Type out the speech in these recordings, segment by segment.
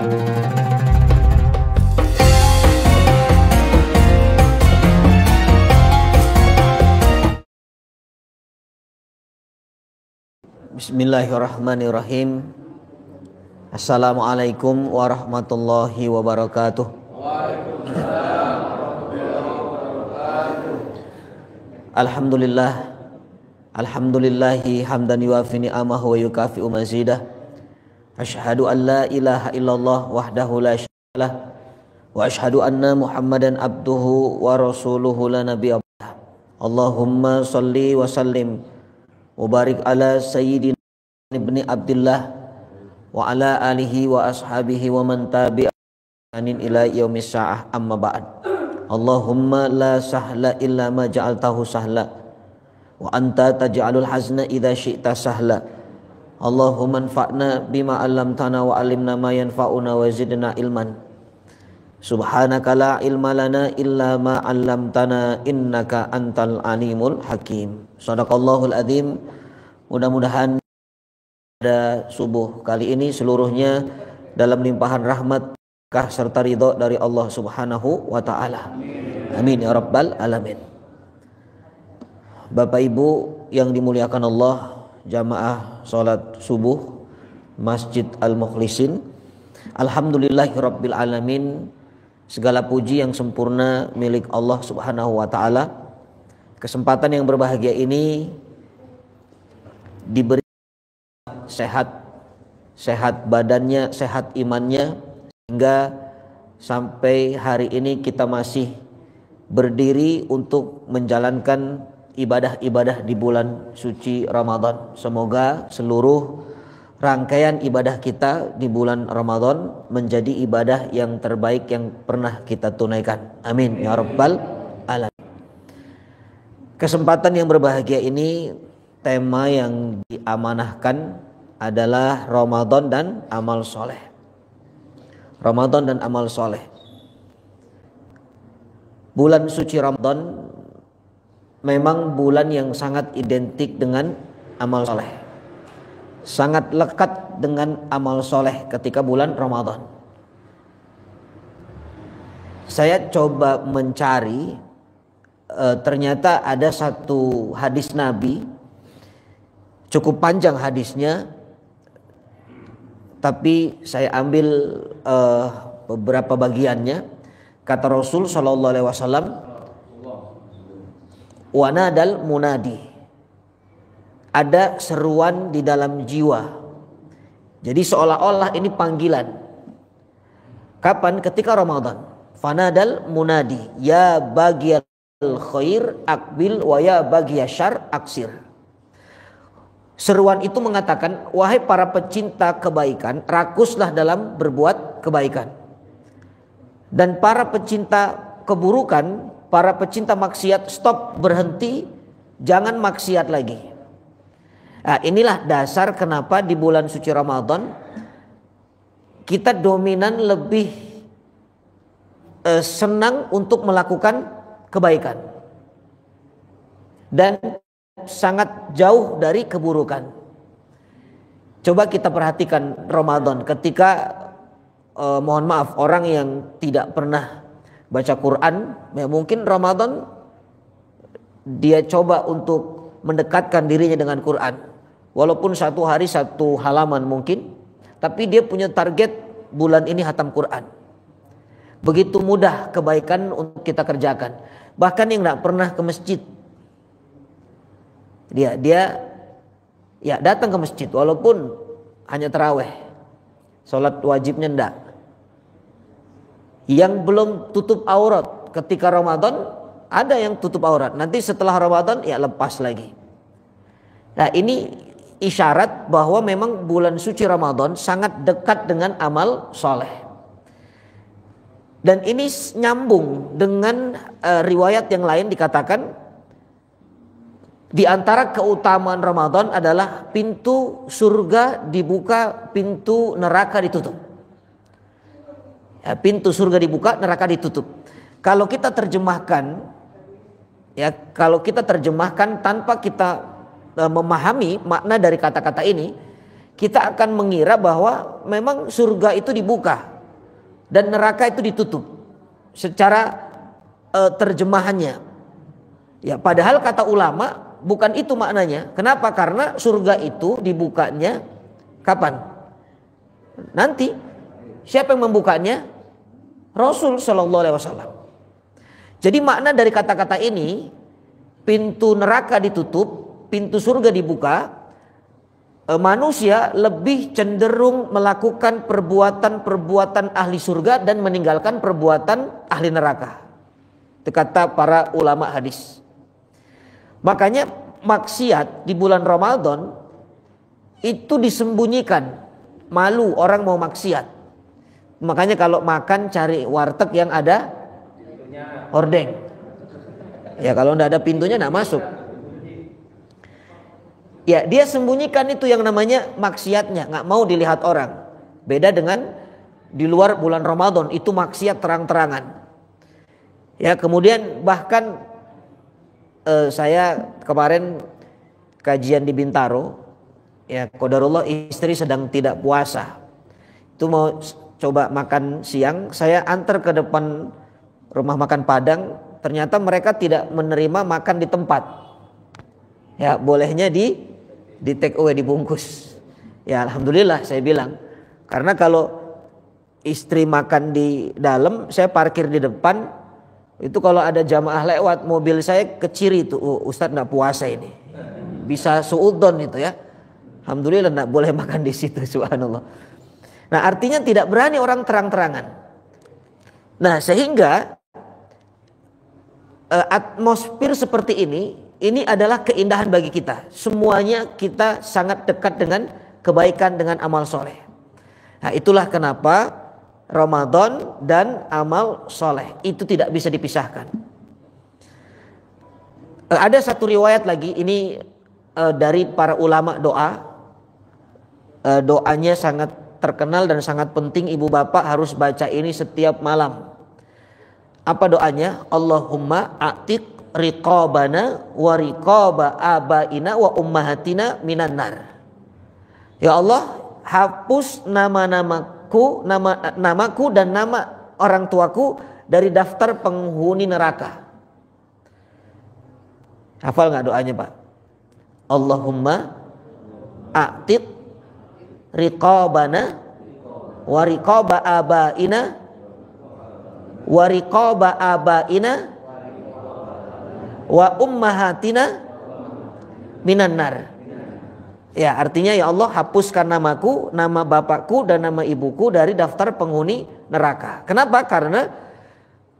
Bismillahirrahmanirrahim. Assalamualaikum warahmatullahi wabarakatuh. Waalaikumsalam warahmatullahi wabarakatuh. Alhamdulillah. Alhamdulillahi hamdan yuwafi ni'amahu wa yukafi'u mazidah. Asyhadu an la ilaha illallah wahdahu la syarika lah wa asyhadu anna Muhammadan abduhu wa rasuluhu la nabiyya ba'dah. Allahumma shalli wa sallim wa barik ala sayyidina ibni Abdillah wa ala alihi wa ashabihi wa man tabi'anin ila yaumis sa'ah, amma ba'd. Allahumma la sahla illa ma ja'altahu sahla wa anta taj'alul hazna idza syi'ta sahla. Allahumma anfa'na bima 'allamtana wa 'allimna ma yanfa'una wa zidna ilman. Subhanaka la ilma lana illa ma 'allamtana innaka antal alimul hakim. Shadaqallahul adzim. Mudah-mudahan pada subuh kali ini seluruhnya dalam limpahan rahmat serta ridho dari Allah Subhanahu wa taala. Amin ya rabbal alamin. Bapak Ibu yang dimuliakan Allah, jamaah salat subuh Masjid Al-Mukhlisin, alhamdulillahirabbil alamin. Segala puji yang sempurna milik Allah Subhanahu wa taala. Kesempatan yang berbahagia ini diberi sehat badannya, sehat imannya, sehingga sampai hari ini kita masih berdiri untuk menjalankan ibadah-ibadah di bulan suci Ramadan. Semoga seluruh rangkaian ibadah kita di bulan Ramadan menjadi ibadah yang terbaik yang pernah kita tunaikan. Amin ya rabbal alamin. Kesempatan yang berbahagia ini, tema yang diamanahkan adalah Ramadan dan amal soleh. Ramadan dan amal soleh. Bulan suci Ramadan memang bulan yang sangat identik dengan amal soleh. Sangat lekat dengan amal soleh ketika bulan Ramadan. Saya coba mencari, ternyata ada satu hadis Nabi, cukup panjang hadisnya, tapi saya ambil beberapa bagiannya. Kata Rasul sallallahu alaihi wasallam, "Wanadal munadi." Ada seruan di dalam jiwa. Jadi seolah-olah ini panggilan. Kapan? Ketika Ramadan. Fanadal munadi, ya bagiyal khair akbil wa ya bagiyal syarr aksir. Seruan itu mengatakan, wahai para pecinta kebaikan, rakuslah dalam berbuat kebaikan. Dan para pecinta keburukan, para pecinta maksiat, stop, berhenti, jangan maksiat lagi. Nah, inilah dasar kenapa di bulan suci Ramadan kita dominan lebih senang untuk melakukan kebaikan dan sangat jauh dari keburukan. Coba kita perhatikan Ramadan ketika mohon maaf, orang yang tidak pernah baca Quran, ya mungkin Ramadan dia coba untuk mendekatkan dirinya dengan Quran, walaupun satu hari satu halaman mungkin, tapi dia punya target bulan ini hatam Quran. Begitu mudah kebaikan untuk kita kerjakan. Bahkan yang tidak pernah ke masjid, dia ya datang ke masjid walaupun hanya taraweh, sholat wajibnya enggak. Yang belum tutup aurat ketika Ramadan, ada yang tutup aurat, nanti setelah Ramadan ya lepas lagi. Nah, ini isyarat bahwa memang bulan suci Ramadan sangat dekat dengan amal soleh. Dan ini nyambung dengan riwayat yang lain, dikatakan di antara keutamaan Ramadan adalah pintu surga dibuka, pintu neraka ditutup. Ya, pintu surga dibuka, neraka ditutup. Kalau kita terjemahkan, ya kalau kita terjemahkan tanpa kita memahami makna dari kata-kata ini, kita akan mengira bahwa memang surga itu dibuka. dan neraka itu ditutup secara terjemahannya. Ya, padahal kata ulama bukan itu maknanya. Kenapa? Karena surga itu dibukanya kapan? Nanti. Siapa yang membukanya? Rasul Shallallahu Alaihi Wasallam. Jadi makna dari kata-kata ini, pintu neraka ditutup, pintu surga dibuka. Manusia lebih cenderung melakukan perbuatan-perbuatan ahli surga dan meninggalkan perbuatan ahli neraka. Itu kata para ulama hadis. Makanya maksiat di bulan Ramadan itu disembunyikan. Malu orang mau maksiat. Makanya kalau makan cari warteg yang ada hordeng. Ya kalau tidak ada pintunya tidak masuk. Ya dia sembunyikan itu yang namanya maksiatnya, nggak mau dilihat orang. Beda dengan di luar bulan Ramadan, itu maksiat terang-terangan. Ya kemudian bahkan saya kemarin kajian di Bintaro, ya qadarullah istri sedang tidak puasa. Itu mau coba makan siang, saya antar ke depan rumah makan Padang, ternyata mereka tidak menerima makan di tempat. Ya bolehnya di take away, dibungkus. Ya alhamdulillah saya bilang. Karena kalau istri makan di dalam, saya parkir di depan. Itu kalau ada jamaah lewat, mobil saya keciri itu, Ustadz nggak puasa ini. Bisa suudzon itu ya. Alhamdulillah nggak boleh makan di situ, subhanallah. Nah artinya tidak berani orang terang-terangan. Nah sehingga atmosfer seperti ini adalah keindahan bagi kita. Semuanya kita sangat dekat dengan kebaikan, dengan amal soleh. Nah itulah kenapa Ramadan dan amal soleh itu tidak bisa dipisahkan. Ada satu riwayat lagi, ini dari para ulama doa. Doanya sangat terkenal dan sangat penting, ibu bapak harus baca ini setiap malam. Apa doanya? Allahumma a'tiq riqabana wa riqaba abaina wa ummahatina minan nar. Ya Allah, hapus namaku dan nama orang tuaku dari daftar penghuni neraka. Hafal nggak doanya Pak? Allahumma a'tiq riqabana wa riqaba abaina wa riqaba abaina wa ummahatina minan nar. Ya artinya ya Allah hapuskan namaku, nama bapakku dan nama ibuku dari daftar penghuni neraka. Kenapa? Karena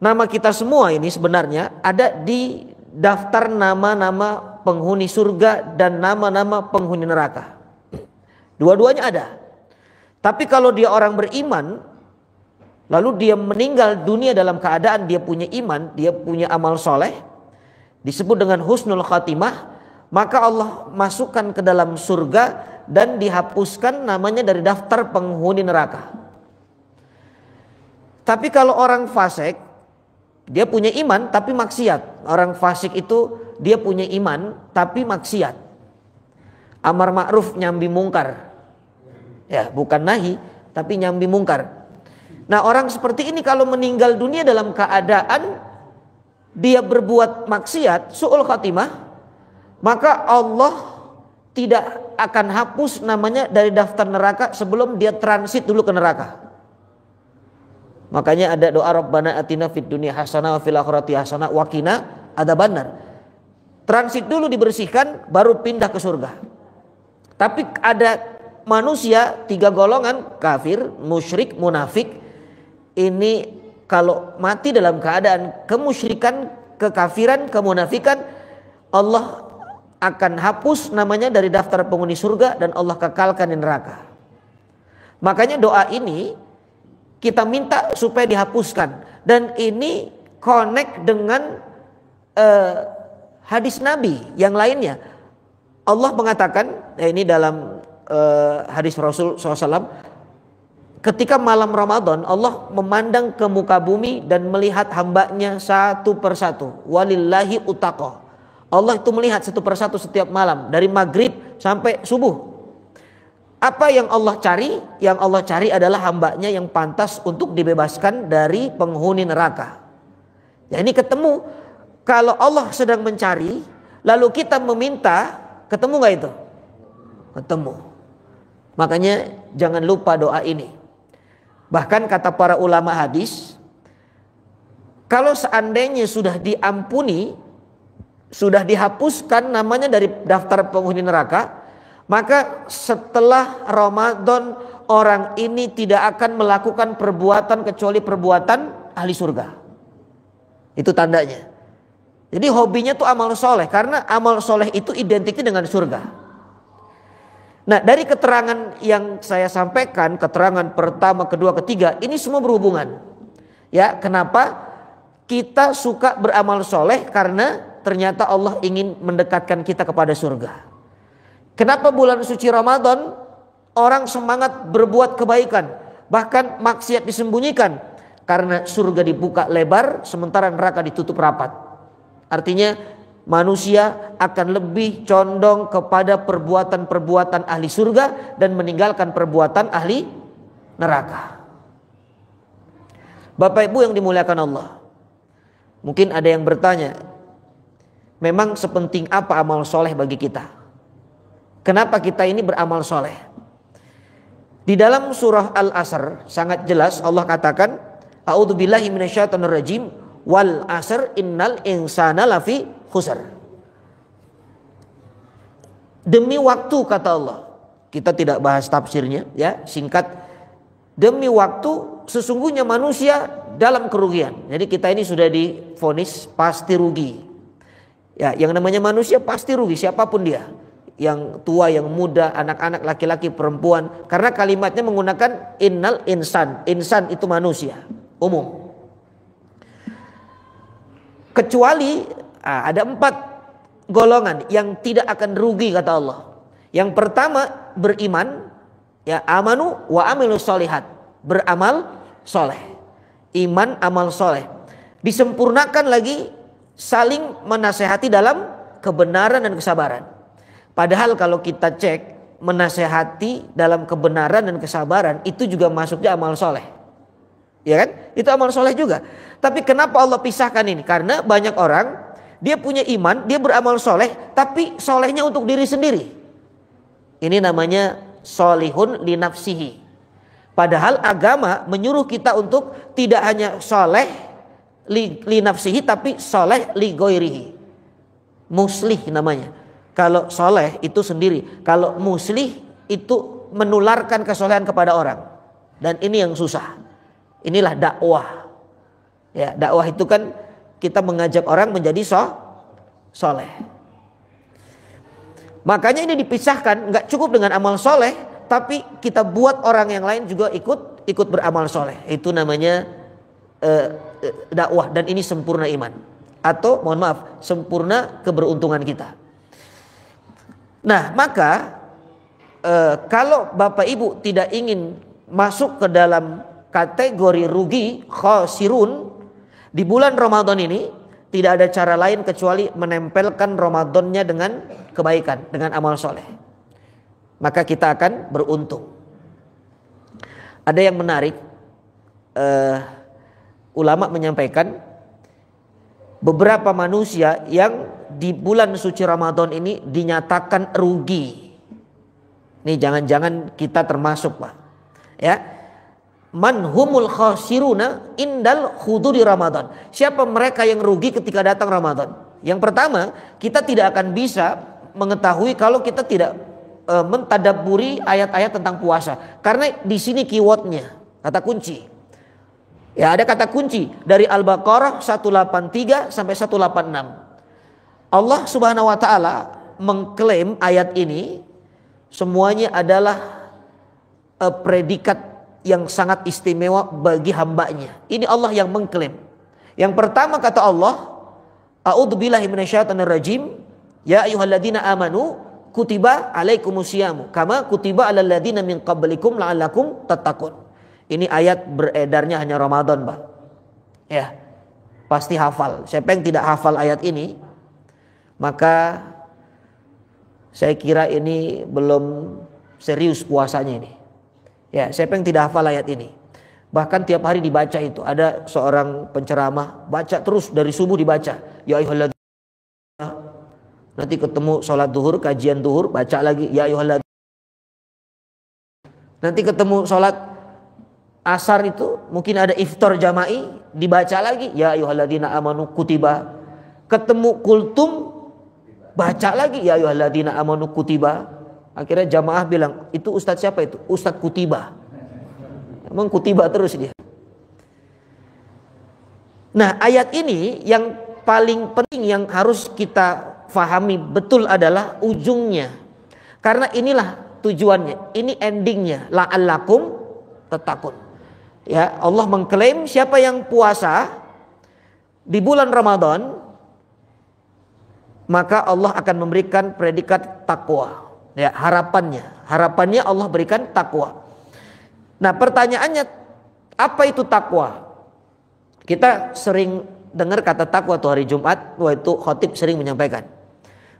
nama kita semua ini sebenarnya ada di daftar nama-nama penghuni surga dan nama-nama penghuni neraka. Dua-duanya ada. Tapi kalau dia orang beriman, lalu dia meninggal dunia dalam keadaan dia punya iman, dia punya amal soleh, disebut dengan husnul khatimah, maka Allah masukkan ke dalam surga dan dihapuskan namanya dari daftar penghuni neraka. Tapi kalau orang fasik, dia punya iman tapi maksiat. Orang fasik itu dia punya iman tapi maksiat. Amar ma'ruf nyambi mungkar. Ya, bukan nahi tapi nyambi mungkar. Nah, orang seperti ini kalau meninggal dunia dalam keadaan dia berbuat maksiat, su'ul khatimah, maka Allah tidak akan hapus namanya dari daftar neraka sebelum dia transit dulu ke neraka. Makanya ada doa Rabbana atina fid dunya hasanah wa fil akhirati hasanah wa qina adzabannar. Transit dulu dibersihkan baru pindah ke surga. Tapi ada manusia 3 golongan, kafir, musyrik, munafik. Ini kalau mati dalam keadaan kemusyrikan, kekafiran, kemunafikan, Allah akan hapus namanya dari daftar penghuni surga dan Allah kekalkan di neraka. Makanya doa ini kita minta supaya dihapuskan. Dan ini connect dengan hadis Nabi yang lainnya. Allah mengatakan, ini dalam hadis Rasul SAW, ketika malam Ramadan Allah memandang ke muka bumi dan melihat hambanya satu persatu. Walillahi utaqah. Allah itu melihat satu persatu setiap malam dari maghrib sampai subuh. Apa yang Allah cari? Yang Allah cari adalah hambanya yang pantas untuk dibebaskan dari penghuni neraka. Ya, ini ketemu. Kalau Allah sedang mencari, lalu kita meminta, ketemu gak itu? Ketemu. Makanya jangan lupa doa ini. Bahkan kata para ulama hadis, kalau seandainya sudah diampuni, sudah dihapuskan namanya dari daftar penghuni neraka, maka setelah Ramadan orang ini tidak akan melakukan perbuatan kecuali perbuatan ahli surga. Itu tandanya. Jadi hobinya tuh amal soleh, karena amal soleh itu identiknya dengan surga. Nah, dari keterangan yang saya sampaikan, keterangan pertama, kedua, ketiga, ini semua berhubungan. Ya, kenapa kita suka beramal soleh? Karena ternyata Allah ingin mendekatkan kita kepada surga. Kenapa bulan suci Ramadan orang semangat berbuat kebaikan, bahkan maksiat disembunyikan? Karena surga dibuka lebar sementara neraka ditutup rapat. Artinya manusia akan lebih condong kepada perbuatan-perbuatan ahli surga dan meninggalkan perbuatan ahli neraka. Bapak Ibu yang dimuliakan Allah, mungkin ada yang bertanya, memang sepenting apa amal soleh bagi kita? Kenapa kita ini beramal soleh? Di dalam surah Al-Asr sangat jelas Allah katakan, A'udzubillahi minasyaitonirrajim, wal asr innal insana lafi khusr. Demi waktu kata Allah, kita tidak bahas tafsirnya ya, singkat. Demi waktu sesungguhnya manusia dalam kerugian. Jadi kita ini sudah divonis pasti rugi. Ya, yang namanya manusia pasti rugi siapapun dia. Yang tua, yang muda, anak-anak, laki-laki, perempuan. Karena kalimatnya menggunakan innal insan. Insan itu manusia, umum. Kecuali ada 4 golongan yang tidak akan rugi kata Allah. Yang pertama beriman, ya, amanu wa amilus solihat, beramal soleh. Iman, amal soleh. Disempurnakan lagi saling menasehati dalam kebenaran dan kesabaran. Padahal kalau kita cek, menasehati dalam kebenaran dan kesabaran itu juga masuknya amal soleh, ya kan? Itu amal soleh juga. Tapi kenapa Allah pisahkan ini? Karena banyak orang dia punya iman, dia beramal soleh, tapi solehnya untuk diri sendiri. Ini namanya solihun li nafsihi. Padahal agama menyuruh kita untuk tidak hanya soleh li nafsihi, tapi soleh li goirihi. Muslih namanya. Kalau soleh itu sendiri, kalau muslih itu menularkan kesolehan kepada orang. Dan ini yang susah. Inilah dakwah. Ya, dakwah itu kan kita mengajak orang menjadi soleh. Makanya ini dipisahkan, nggak cukup dengan amal soleh, tapi kita buat orang yang lain juga ikut beramal soleh. Itu namanya dakwah, dan ini sempurna iman. Atau mohon maaf, sempurna keberuntungan kita. Nah, maka kalau Bapak Ibu tidak ingin masuk ke dalam kategori rugi, khasirun, di bulan Ramadan ini tidak ada cara lain kecuali menempelkan Ramadannya dengan kebaikan, dengan amal soleh. Maka kita akan beruntung. Ada yang menarik, ulama menyampaikan beberapa manusia yang di bulan suci Ramadan ini dinyatakan rugi. Nih jangan-jangan kita termasuk, Pak. Ya. Man humul khasiruna indal huduri Ramadan. Siapa mereka yang rugi ketika datang Ramadan? Yang pertama, kita tidak akan bisa mengetahui kalau kita tidak mentadabburi ayat-ayat tentang puasa. Karena di sini keywordnya, kata kunci. Ya, ada kata kunci dari Al-Baqarah 183 sampai 186. Allah Subhanahu wa taala mengklaim ayat ini semuanya adalah predikat yang sangat istimewa bagi hambanya. Ini Allah yang mengklaim. Yang pertama kata Allah, A'udzubillahi minasyaitonirrajim, ya ayyuhalladzina amanu kutiba alaikumusyamu kama kutiba alal ladzina min qablikum la'allakum tattaqun. Ini ayat beredarnya hanya Ramadan, Pak. Ya, pasti hafal. Siapa yang tidak hafal ayat ini, maka saya kira ini belum serius puasanya ini. Ya, siapa yang tidak hafal ayat ini? Bahkan tiap hari dibaca itu. Ada seorang penceramah baca terus dari subuh dibaca. Ya ayyuhalladzina, nanti ketemu sholat duhur, kajian duhur, baca lagi ya ayyuhalladzina. Nanti ketemu sholat asar itu mungkin ada iftar jama'i, dibaca lagi ya ayyuhalladzina amanu kutiba. Ketemu kultum, baca lagi ya ayyuhalladzina amanu kutiba. Akhirnya jamaah bilang, itu ustadz siapa itu? Ustadz kutiba. Emang kutiba terus dia. Nah, ayat ini yang paling penting yang harus kita fahami betul adalah ujungnya. Karena inilah tujuannya, ini endingnya, la'allakum tattaqun. Ya, Allah mengklaim siapa yang puasa di bulan Ramadan, maka Allah akan memberikan predikat takwa. Ya, harapannya Allah berikan takwa. Nah, pertanyaannya, apa itu takwa? Kita sering dengar kata takwa tuh hari Jumat, waktu khotib sering menyampaikan.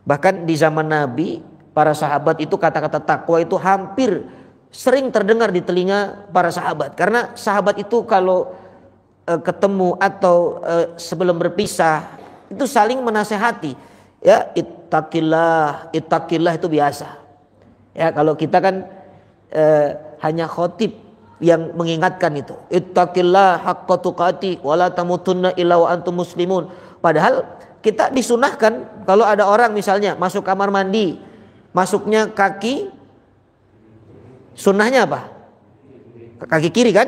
Bahkan di zaman Nabi, para sahabat itu kata-kata takwa itu hampir sering terdengar di telinga para sahabat. Karena sahabat itu kalau ketemu atau sebelum berpisah itu saling menasehati. Ya, ittaqillah itu biasa. Ya, kalau kita kan hanya khotib yang mengingatkan itu. Ittaqillah haqqa tuqati wa la tamutunna illa wa antum muslimun. Padahal kita disunahkan kalau ada orang misalnya masuk kamar mandi, masuknya kaki, sunnahnya apa? Kaki kiri kan?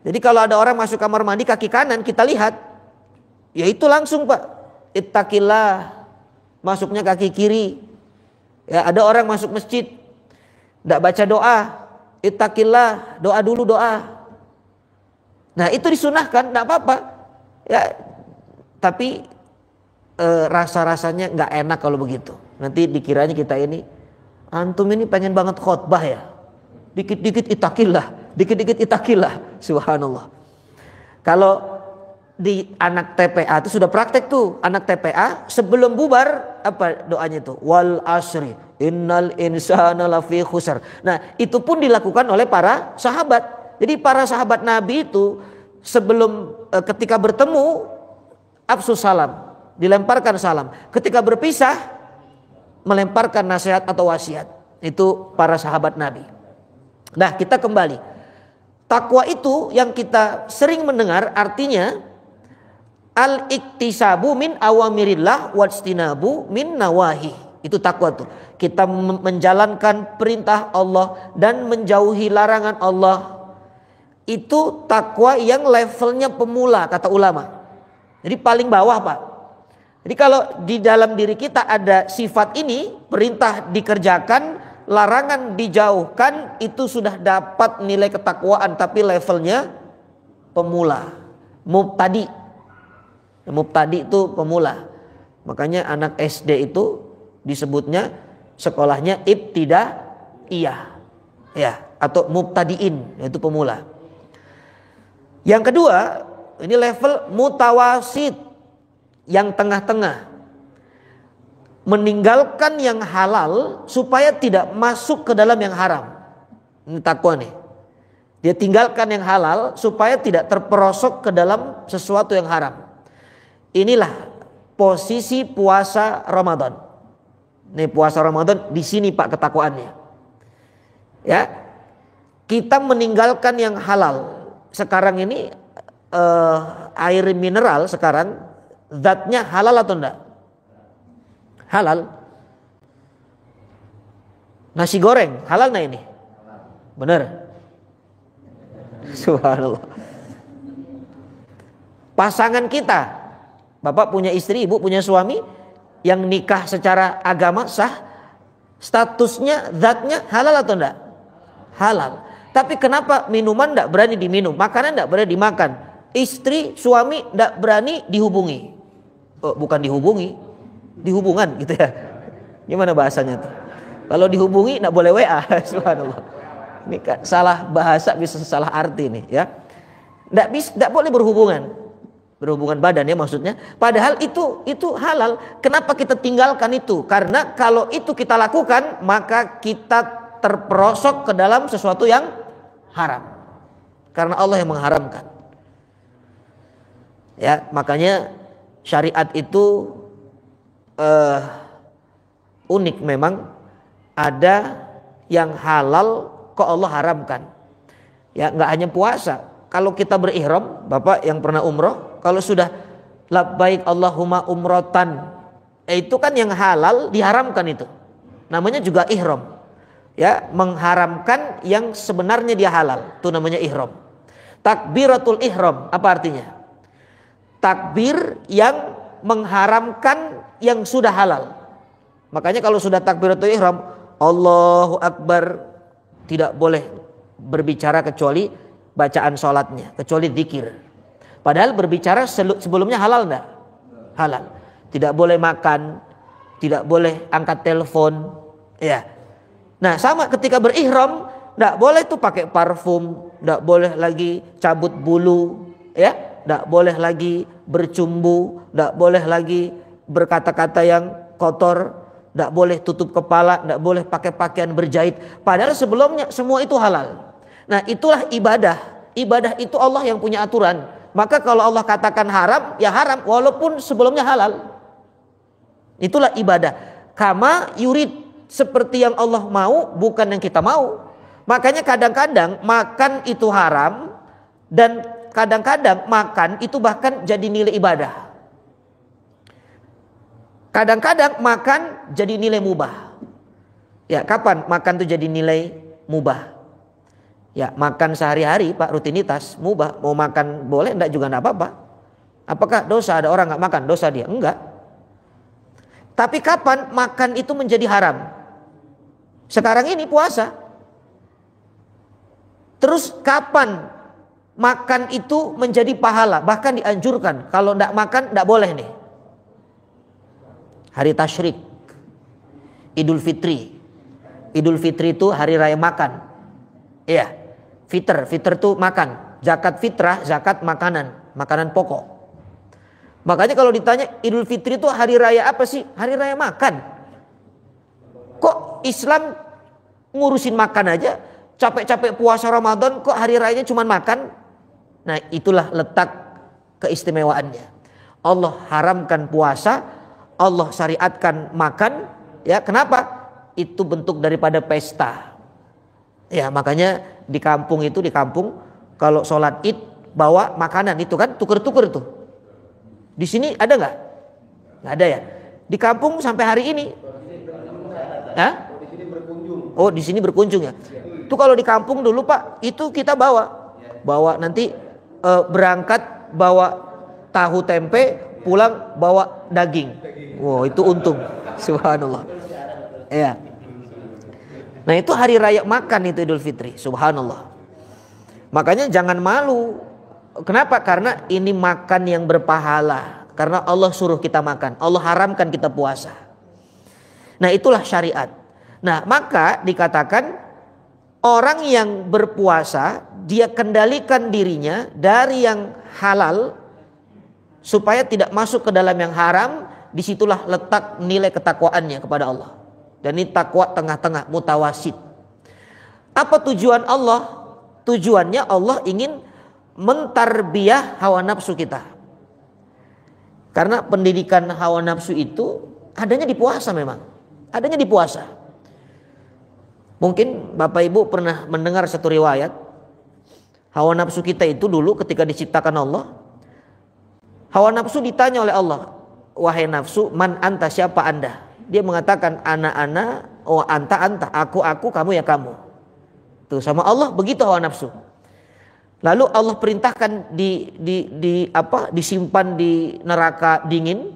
Jadi kalau ada orang masuk kamar mandi kaki kanan, kita lihat, ya itu langsung Pak, ittaqillah, masuknya kaki kiri. Ya, ada orang masuk masjid, tidak baca doa, ittaqillah, doa dulu doa. Nah itu disunahkan, tidak apa-apa. Ya, tapi rasa-rasanya nggak enak kalau begitu. Nanti dikiranya kita ini, antum ini pengen banget khotbah ya. Dikit-dikit ittaqillah, dikit-dikit ittaqillah. Subhanallah. Kalau di anak TPA itu sudah praktek tuh. Anak TPA sebelum bubar apa doanya itu? Wal asri innal insana lafi khusar. Nah, itu pun dilakukan oleh para sahabat. Jadi para sahabat Nabi itu sebelum ketika bertemu afsus salam, dilemparkan salam. Ketika berpisah melemparkan nasihat atau wasiat. Itu para sahabat Nabi. Nah, kita kembali. Takwa itu yang kita sering mendengar artinya al-iktisabu min awamirillah wajtinabu min nawahi. Itu takwa tuh. Kita menjalankan perintah Allah dan menjauhi larangan Allah. Itu takwa yang levelnya pemula kata ulama. Jadi paling bawah Pak. Jadi kalau di dalam diri kita ada sifat ini, perintah dikerjakan, larangan dijauhkan, itu sudah dapat nilai ketakwaan, tapi levelnya pemula, mubtadi. Mubtadi itu pemula. Makanya anak SD itu disebutnya sekolahnya ibtidaiyah, ya, atau mubtadiin, yaitu pemula. Yang kedua, ini level mutawasid, yang tengah-tengah. Meninggalkan yang halal supaya tidak masuk ke dalam yang haram. Ini takwa nih. Dia tinggalkan yang halal supaya tidak terperosok ke dalam sesuatu yang haram. Inilah posisi puasa Ramadan. Nih puasa Ramadan di sini Pak ketakwaannya. Ya. Kita meninggalkan yang halal. Sekarang ini air mineral sekarang zatnya halal atau enggak? Halal. Nasi goreng halal nah ini? Benar. Subhanallah. Pasangan kita, bapak punya istri, ibu punya suami yang nikah secara agama sah, statusnya zatnya halal atau enggak? Halal. Tapi kenapa minuman enggak berani diminum, makanan enggak berani dimakan, istri suami enggak berani dihubungi? Oh, bukan dihubungi, dihubungan gitu ya. Gimana bahasanya tuh? Kalau dihubungi enggak boleh WA. Subhanallah. Ini kan salah bahasa, bisa salah arti nih ya. Enggak boleh berhubungan. Berhubungan badan ya maksudnya. Padahal itu halal. Kenapa kita tinggalkan itu? Karena kalau itu kita lakukan, maka kita terperosok ke dalam sesuatu yang haram. Karena Allah yang mengharamkan. Ya, makanya syariat itu unik memang. Ada yang halal kok Allah haramkan. Ya, nggak hanya puasa. Kalau kita berihram, Bapak yang pernah umroh, kalau sudah labbaik Allahumma umrotan, itu kan yang halal diharamkan itu. Namanya juga ihram. Ya, mengharamkan yang sebenarnya dia halal. Itu namanya ihram. Takbiratul ihram, apa artinya? Takbir yang mengharamkan yang sudah halal. Makanya kalau sudah takbiratul ihram, Allahu Akbar, tidak boleh berbicara kecuali bacaan sholatnya, kecuali zikir. Padahal berbicara sebelumnya halal enggak? Halal. Tidak boleh makan, tidak boleh angkat telepon, ya. Nah, sama ketika berihram, enggak boleh tuh pakai parfum, enggak boleh lagi cabut bulu, ya. Enggak boleh lagi bercumbu, enggak boleh lagi berkata-kata yang kotor, enggak boleh tutup kepala, enggak boleh pakai pakaian berjahit. Padahal sebelumnya semua itu halal. Nah, itulah ibadah. Ibadah itu Allah yang punya aturan. Maka kalau Allah katakan haram, ya haram walaupun sebelumnya halal. Itulah ibadah. Kama yurid, seperti yang Allah mau, bukan yang kita mau. Makanya kadang-kadang makan itu haram, dan kadang-kadang makan itu bahkan jadi nilai ibadah. Kadang-kadang makan jadi nilai mubah. Ya, kapan makan itu jadi nilai mubah? Ya, makan sehari-hari Pak, rutinitas, mubah. Mau makan boleh, enggak juga enggak apa-apa. Apakah dosa ada orang enggak makan? Dosa dia? Enggak. Tapi kapan makan itu menjadi haram? Sekarang ini puasa. Terus kapan makan itu menjadi pahala? Bahkan dianjurkan. Kalau enggak makan enggak boleh nih. Hari Tasyrik, Idul Fitri. Idul Fitri itu hari raya makan. Iya, fitr itu makan. Zakat fitrah, zakat makanan pokok. Makanya kalau ditanya Idul Fitri itu hari raya apa sih? Hari raya makan. Kok Islam ngurusin makan aja? Capek-capek puasa Ramadan kok hari rayanya cuma makan? Nah, itulah letak keistimewaannya. Allah haramkan puasa, Allah syariatkan makan. Ya, kenapa? Itu bentuk daripada pesta. Ya, makanya di kampung kalau sholat Id bawa makanan itu kan tuker-tuker tuh. Di sini ada nggak? Nggak ada ya. Di kampung sampai hari ini. Hah? Oh, di sini berkunjung ya. Itu kalau di kampung dulu Pak, itu kita bawa nanti berangkat bawa tahu tempe, pulang bawa daging. Wow, itu untung. Subhanallah. Ya. Nah, itu hari raya makan itu Idul Fitri. Subhanallah. Makanya jangan malu. Kenapa? Karena ini makan yang berpahala. Karena Allah suruh kita makan. Allah haramkan kita puasa. Nah, itulah syariat. Nah, maka dikatakan orang yang berpuasa, dia kendalikan dirinya dari yang halal supaya tidak masuk ke dalam yang haram. Disitulah letak nilai ketakwaannya kepada Allah. Dan ini takwa tengah-tengah, mutawasid. Apa tujuan Allah? Tujuannya Allah ingin mentarbiyah hawa nafsu kita. Karena pendidikan hawa nafsu itu adanya di puasa memang. Adanya di puasa. Mungkin Bapak Ibu pernah mendengar satu riwayat. Hawa nafsu kita itu dulu ketika diciptakan Allah. Hawa nafsu ditanya oleh Allah. Wahai nafsu, man anta, siapa anda? Dia mengatakan ana, wa anta, aku, kamu ya kamu. Tuh, sama Allah begitu hawa nafsu. Lalu Allah perintahkan disimpan di neraka dingin,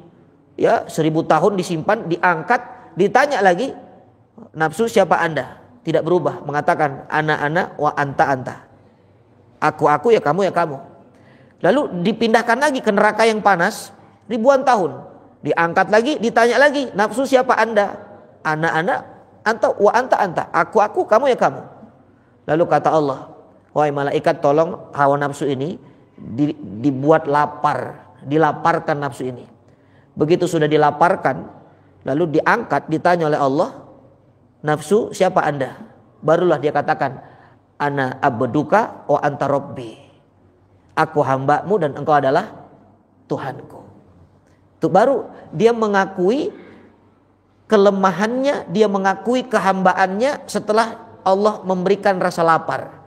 ya 1000 tahun disimpan, diangkat, ditanya lagi, nafsu siapa anda? Tidak berubah, mengatakan ana, wa anta. Aku ya kamu. Lalu dipindahkan lagi ke neraka yang panas ribuan tahun. Diangkat lagi, ditanya lagi, nafsu siapa anda? Ana, anta, wa anta. Aku, kamu ya kamu. Lalu kata Allah, wahai malaikat, tolong hawa nafsu ini dibuat lapar, dilaparkan nafsu ini. Begitu sudah dilaparkan, lalu diangkat, ditanya oleh Allah, nafsu siapa anda? barulah dia katakan, ana abduka wa anta rabbi. Aku hambamu dan engkau adalah Tuhanku. Itu baru dia mengakui kelemahannya, dia mengakui kehambaannya setelah Allah memberikan rasa lapar.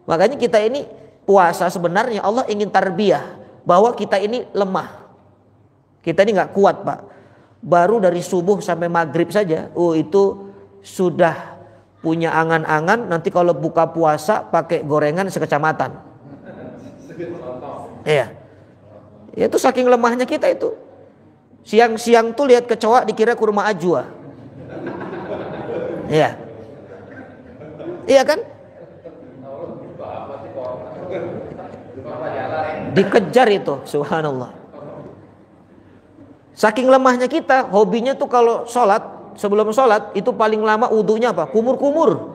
Makanya kita ini puasa sebenarnya Allah ingin tarbiyah bahwa kita ini lemah. Kita ini nggak kuat, Pak. Baru dari subuh sampai maghrib saja, itu sudah punya angan-angan nanti kalau buka puasa pakai gorengan sekecamatan. Iya. Itu saking lemahnya kita itu. Siang-siang tuh lihat kecoa dikira kurma ajwa. Iya. Iya kan? Dikejar itu, subhanallah. Saking lemahnya kita, hobinya tuh kalau sholat, sebelum sholat itu paling lama wudunya apa? Kumur-kumur.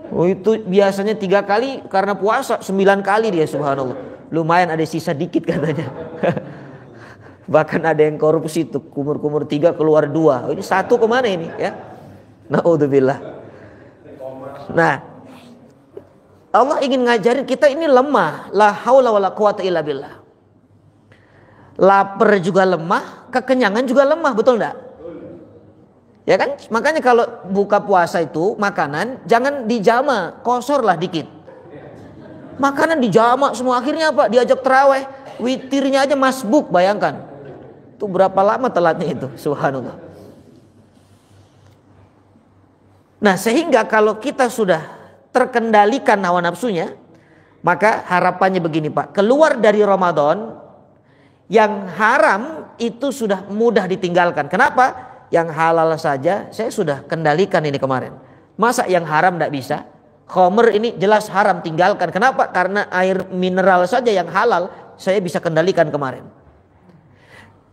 Oh, itu biasanya 3 kali, karena puasa 9 kali dia, subhanallah. Lumayan ada sisa dikit katanya. Bahkan ada yang korupsi tuh, kumur-kumur 3 keluar 2. Oh, ini 1 kemana ini ya? Na'udzubillah. Nah, Allah ingin ngajarin kita ini lemah. La haula wala quwata illa billah. Lapar juga lemah, kekenyangan juga lemah, betul enggak? Ya kan? Makanya kalau buka puasa itu makanan jangan dijama, kosorlah dikit. Makanan dijama semua, akhirnya apa? Diajak terawih, witirnya aja masbuk, bayangkan. Itu berapa lama telatnya itu, subhanallah. Nah, sehingga kalau kita sudah terkendalikan hawa nafsunya, maka harapannya begini, Pak. Keluar dari Ramadan, yang haram itu sudah mudah ditinggalkan. Kenapa? Yang halal saja saya sudah kendalikan ini kemarin. Masa yang haram tidak bisa? Khamr ini jelas haram, tinggalkan. Kenapa? Karena air mineral saja yang halal saya bisa kendalikan kemarin.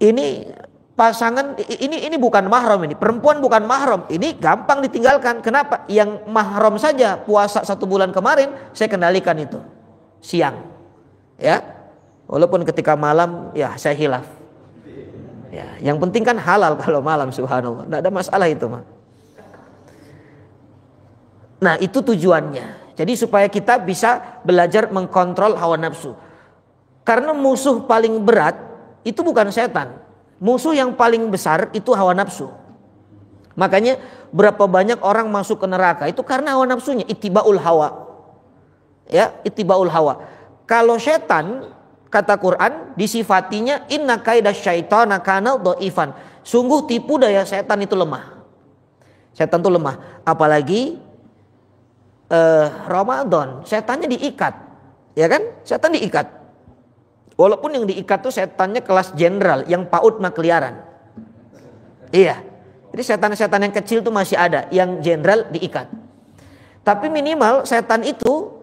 Ini pasangan, ini bukan mahram, ini perempuan bukan mahram, ini gampang ditinggalkan. Kenapa? Yang mahram saja puasa 1 bulan kemarin saya kendalikan itu siang, ya. Walaupun ketika malam ya saya hilaf. Ya, yang penting kan halal kalau malam, subhanallah. Tidak ada masalah itu, mah. Nah, itu tujuannya. Jadi supaya kita bisa belajar mengkontrol hawa nafsu. Karena musuh paling berat itu bukan setan. Musuh yang paling besar itu hawa nafsu. Makanya berapa banyak orang masuk ke neraka itu karena hawa nafsunya, ittibaul hawa. Ya, ittibaul hawa. Kalau setan, kata Quran disifatinya inna kaidas syaitana kana dhaifan. Sungguh tipu daya setan itu lemah. Setan itu lemah, apalagi Ramadan, setannya diikat. Ya kan? Setan diikat. Walaupun yang diikat tuh setannya kelas jenderal yang PAUD mah keliaran. Iya. Jadi setan-setan yang kecil tuh masih ada, yang jenderal diikat. Tapi minimal setan itu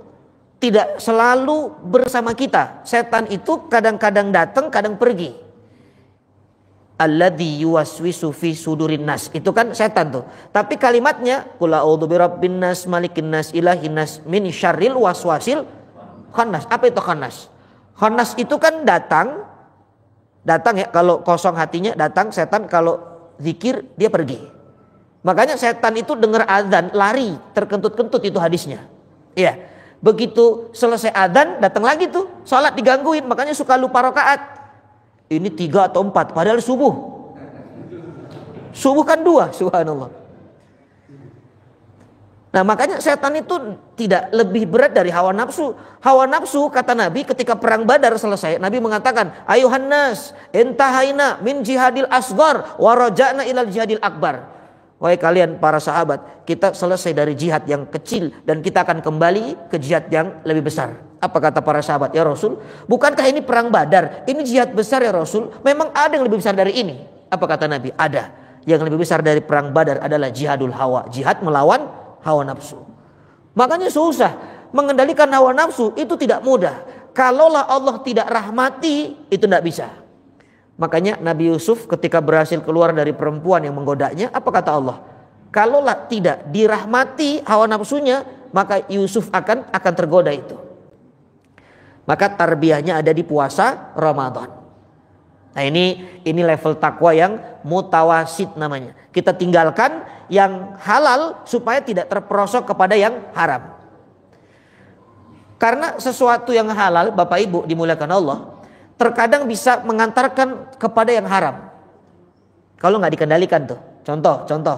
tidak selalu bersama kita. Setan itu kadang-kadang datang, kadang pergi. Alladzi yuwaswisu fi sudurin nas. Itu kan setan tuh. Tapi kalimatnya qul a'udzu birabbin nas, malikin nas, ilahin nas, min syarril waswasil khannas. Apa itu khannas? Khannas itu kan datang ya, kalau kosong hatinya datang setan, kalau zikir dia pergi. Makanya setan itu dengar azan lari, terkentut-kentut, itu hadisnya. Iya. Begitu selesai adzan datang lagi tuh, sholat digangguin, makanya suka lupa rakaat. Ini 3 atau 4 padahal subuh. Subuh kan 2, subhanallah. Nah, makanya setan itu tidak lebih berat dari hawa nafsu. Hawa nafsu kata Nabi ketika perang Badar selesai, Nabi mengatakan, ayuhan nas intahaina min jihadil asghar wa raja'na ilal jihadil akbar. Wahai kalian para sahabat, kita selesai dari jihad yang kecil dan kita akan kembali ke jihad yang lebih besar. Apa kata para sahabat? Ya Rasul, bukankah ini perang Badar? Ini jihad besar ya Rasul. Memang ada yang lebih besar dari ini. Apa kata Nabi? Ada. Yang lebih besar dari perang Badar adalah jihadul hawa, jihad melawan hawa nafsu. Makanya susah mengendalikan hawa nafsu, itu tidak mudah. Kalaulah Allah tidak rahmati, itu tidak bisa. Makanya Nabi Yusuf ketika berhasil keluar dari perempuan yang menggodanya, apa kata Allah? Kalaulah tidak dirahmati hawa nafsunya, maka Yusuf akan tergoda itu. Maka tarbiyahnya ada di puasa Ramadan. Nah, ini level takwa yang mutawasid namanya. Kita tinggalkan yang halal supaya tidak terperosok kepada yang haram. Karena sesuatu yang halal, Bapak Ibu dimuliakan Allah, terkadang bisa mengantarkan kepada yang haram. Kalau nggak dikendalikan tuh. Contoh.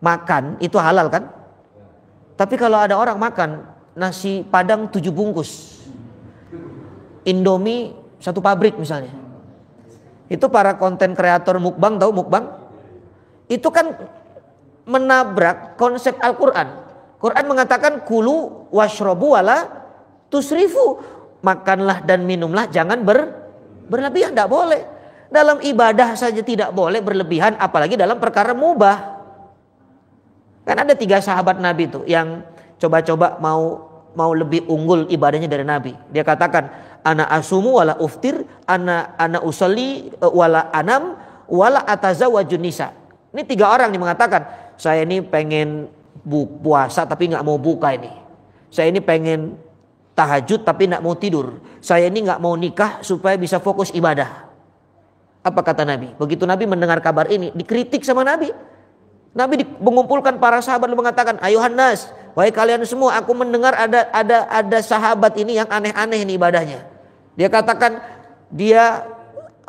Makan itu halal kan? Tapi kalau ada orang makan nasi Padang 7 bungkus, Indomie 1 pabrik misalnya. Itu para konten kreator mukbang, tahu mukbang? Itu kan menabrak konsep Al-Quran. Quran mengatakan kulu washrobu wala tusrifu. Makanlah dan minumlah, jangan berlebihan, tidak boleh. Dalam ibadah saja tidak boleh berlebihan, apalagi dalam perkara mubah. Kan ada 3 sahabat Nabi tuh yang coba-coba mau lebih unggul ibadahnya dari Nabi. Dia katakan, ana asumu wala uftir, ana usolli wala anam wala atazawwajun nisa. Ini 3 orang yang mengatakan, saya ini pengen puasa tapi nggak mau buka ini. Saya ini pengen tahajud tapi nggak mau tidur. Saya ini nggak mau nikah supaya bisa fokus ibadah. Apa kata Nabi? Begitu Nabi mendengar kabar ini, dikritik sama Nabi. Nabi mengumpulkan para sahabat lalu mengatakan, ayuhan nas, wahai kalian semua, aku mendengar ada sahabat ini yang aneh-aneh ini ibadahnya. Dia katakan dia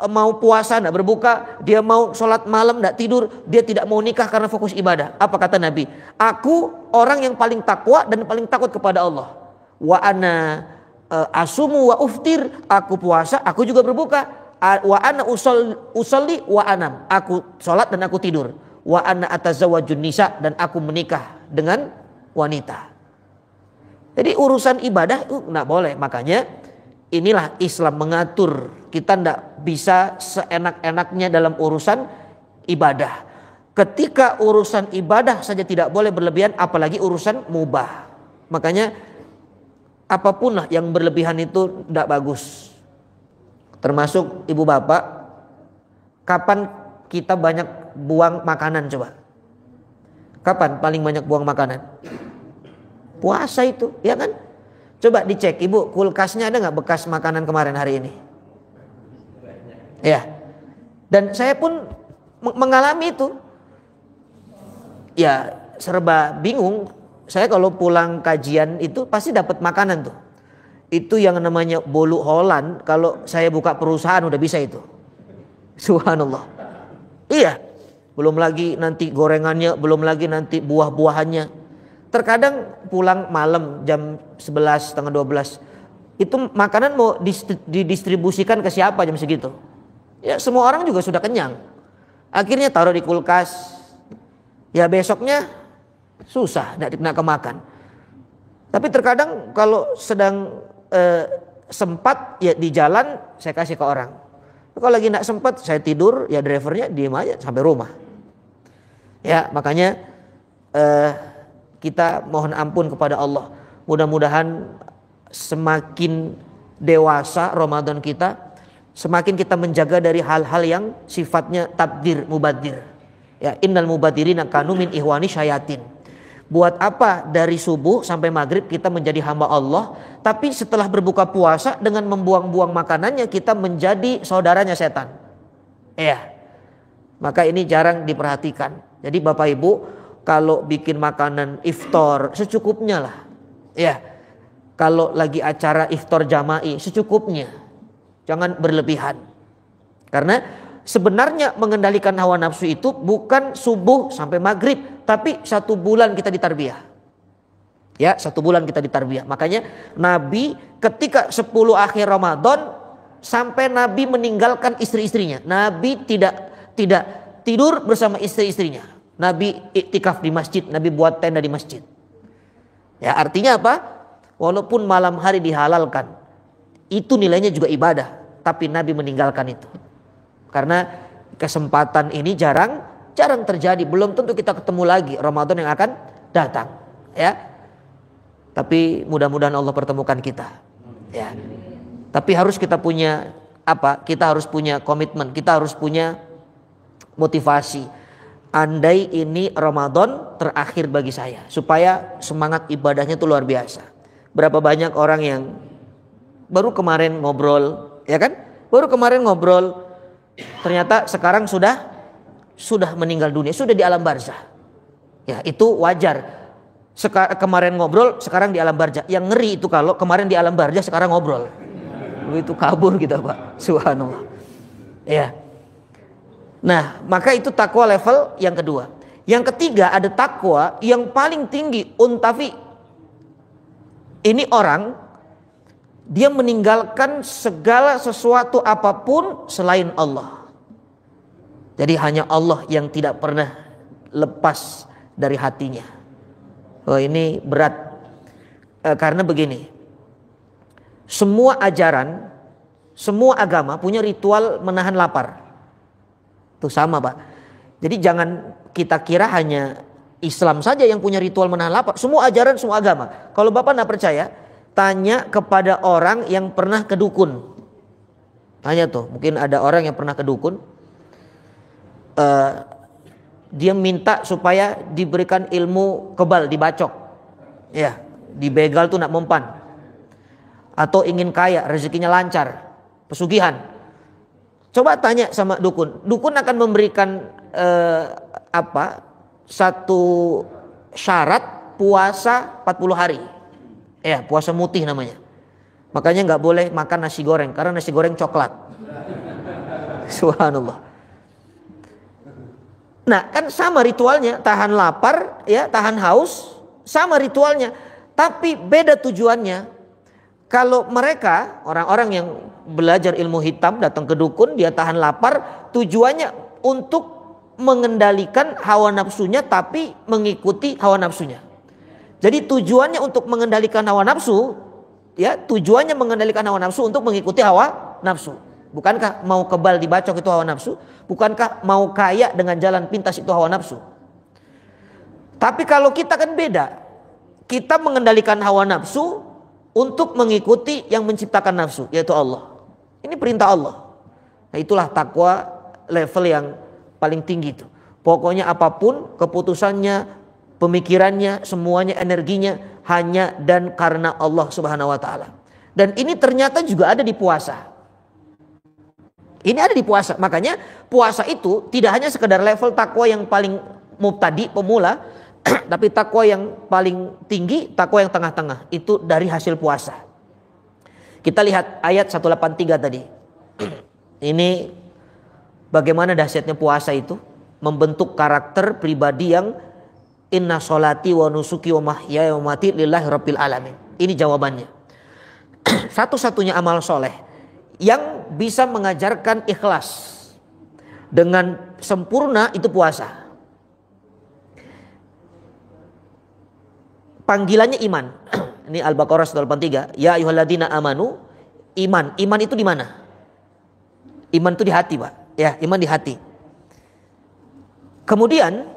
mau puasa tidak berbuka, dia mau sholat malam tidak tidur, dia tidak mau nikah karena fokus ibadah. Apa kata Nabi? Aku orang yang paling takwa dan paling takut kepada Allah. Wa ana asumu wa uftir, aku puasa, aku juga berbuka. Wa ana usolli wa anam, aku sholat dan aku tidur. Wa ana atazawwajun nisa, dan aku menikah dengan wanita. Jadi urusan ibadah itu nggak boleh. Makanya inilah Islam mengatur. Kita tidak bisa seenak-enaknya dalam urusan ibadah. Ketika urusan ibadah saja tidak boleh berlebihan, apalagi urusan mubah. Makanya apapun lah yang berlebihan itu tidak bagus. Termasuk ibu bapak, kapan kita banyak buang makanan coba? Kapan paling banyak buang makanan? Puasa itu, ya kan? Coba dicek, ibu kulkasnya ada nggak bekas makanan kemarin hari ini? Ya, dan saya pun mengalami itu. Ya serba bingung. Saya kalau pulang kajian itu pasti dapat makanan tuh. Itu yang namanya bolu Holland. Kalau saya buka perusahaan udah bisa itu. Subhanallah. Iya. Belum lagi nanti gorengannya, belum lagi nanti buah-buahannya. Terkadang pulang malam jam 11, setengah 12. Itu makanan mau didistribusikan ke siapa jam segitu? Ya semua orang juga sudah kenyang. Akhirnya taruh di kulkas. Ya besoknya susah, tidak kemakan. Tapi terkadang kalau sedang sempat ya di jalan saya kasih ke orang. Kalau lagi tidak sempat saya tidur, ya drivernya diem aja sampai rumah. Ya makanya kita mohon ampun kepada Allah. Mudah-mudahan semakin dewasa Ramadan kita, semakin kita menjaga dari hal-hal yang sifatnya tabdir, mubadir. Ya, innal mubadirina kanu min ihwani syayatin. Buat apa dari subuh sampai maghrib kita menjadi hamba Allah, tapi setelah berbuka puasa dengan membuang-buang makanannya kita menjadi saudaranya setan. Ya, maka ini jarang diperhatikan. Jadi Bapak Ibu kalau bikin makanan iftar secukupnya lah. Ya, kalau lagi acara iftar jama'i secukupnya, jangan berlebihan. Karena sebenarnya mengendalikan hawa nafsu itu bukan subuh sampai maghrib, tapi 1 bulan kita ditarbiyah. Ya, 1 bulan kita ditarbiyah. Makanya Nabi ketika 10 akhir Ramadan sampai Nabi meninggalkan istri-istrinya. Nabi tidak tidur bersama istri-istrinya. Nabi iktikaf di masjid, Nabi buat tenda di masjid. Ya, artinya apa? Walaupun malam hari dihalalkan, itu nilainya juga ibadah, tapi Nabi meninggalkan itu. Karena kesempatan ini jarang terjadi. Belum tentu kita ketemu lagi Ramadan yang akan datang, ya. Tapi mudah-mudahan Allah pertemukan kita, ya. Tapi harus kita punya apa? Kita harus punya komitmen, kita harus punya motivasi. Andai ini Ramadan terakhir bagi saya, supaya semangat ibadahnya itu luar biasa. Berapa banyak orang yang baru kemarin ngobrol, ya kan? Baru kemarin ngobrol, ternyata sekarang sudah meninggal dunia, sudah di alam barzah. Ya, itu wajar. Kemarin ngobrol, sekarang di alam barzah. Yang ngeri itu kalau kemarin di alam barzah, sekarang ngobrol. Itu kabur kita, Pak. Subhanallah. Ya. Nah, maka itu takwa level yang kedua. Yang ketiga ada takwa yang paling tinggi, untafi. Ini orang dia meninggalkan segala sesuatu apapun selain Allah. Jadi hanya Allah yang tidak pernah lepas dari hatinya. Oh, ini berat. Karena begini. Semua ajaran, semua agama punya ritual menahan lapar. Itu sama, Pak. Jadi jangan kita kira hanya Islam saja yang punya ritual menahan lapar. Semua ajaran, semua agama. Kalau Bapak tidak percaya, tanya kepada orang yang pernah ke dukun. Tanya tuh, mungkin ada orang yang pernah ke dukun. Dia minta supaya diberikan ilmu kebal, dibacok. Ya, dibegal tuh nak mempan. Atau ingin kaya, rezekinya lancar, pesugihan. Coba tanya sama dukun. Dukun akan memberikan satu syarat puasa 40 hari. Ya, puasa mutih namanya. Makanya nggak boleh makan nasi goreng karena nasi goreng coklat. Subhanallah. Nah, kan sama ritualnya, tahan lapar, ya, tahan haus, sama ritualnya. Tapi beda tujuannya. Kalau mereka, orang-orang yang belajar ilmu hitam datang ke dukun, dia tahan lapar, tujuannya untuk mengendalikan hawa nafsunya tapi mengikuti hawa nafsunya. Jadi tujuannya untuk mengendalikan hawa nafsu, ya, tujuannya mengendalikan hawa nafsu untuk mengikuti hawa nafsu. Bukankah mau kebal dibacok itu hawa nafsu? Bukankah mau kaya dengan jalan pintas itu hawa nafsu? Tapi kalau kita kan beda. Kita mengendalikan hawa nafsu untuk mengikuti yang menciptakan nafsu, yaitu Allah. Ini perintah Allah. Nah, itulah takwa level yang paling tinggi itu. Pokoknya apapun keputusannya, pemikirannya, semuanya, energinya hanya dan karena Allah Subhanahu wa taala. Dan ini ternyata juga ada di puasa. Ini ada di puasa. Makanya puasa itu tidak hanya sekedar level takwa yang paling mubtadi, pemula, tapi takwa yang paling tinggi, takwa yang tengah-tengah. Itu dari hasil puasa. Kita lihat ayat 183 tadi. Ini bagaimana dahsyatnya puasa itu membentuk karakter pribadi yang inna sholati wa nusuki wa mahyaya wa mati lillahi rabbil alamin. Ini jawabannya. Satu-satunya amal soleh yang bisa mengajarkan ikhlas dengan sempurna itu puasa. Panggilannya iman. Ini Al-Baqarah 183. Ya ayyuhalladzina amanu. Iman. Iman itu di mana? Iman itu di hati, Pak. Ya, iman di hati. Kemudian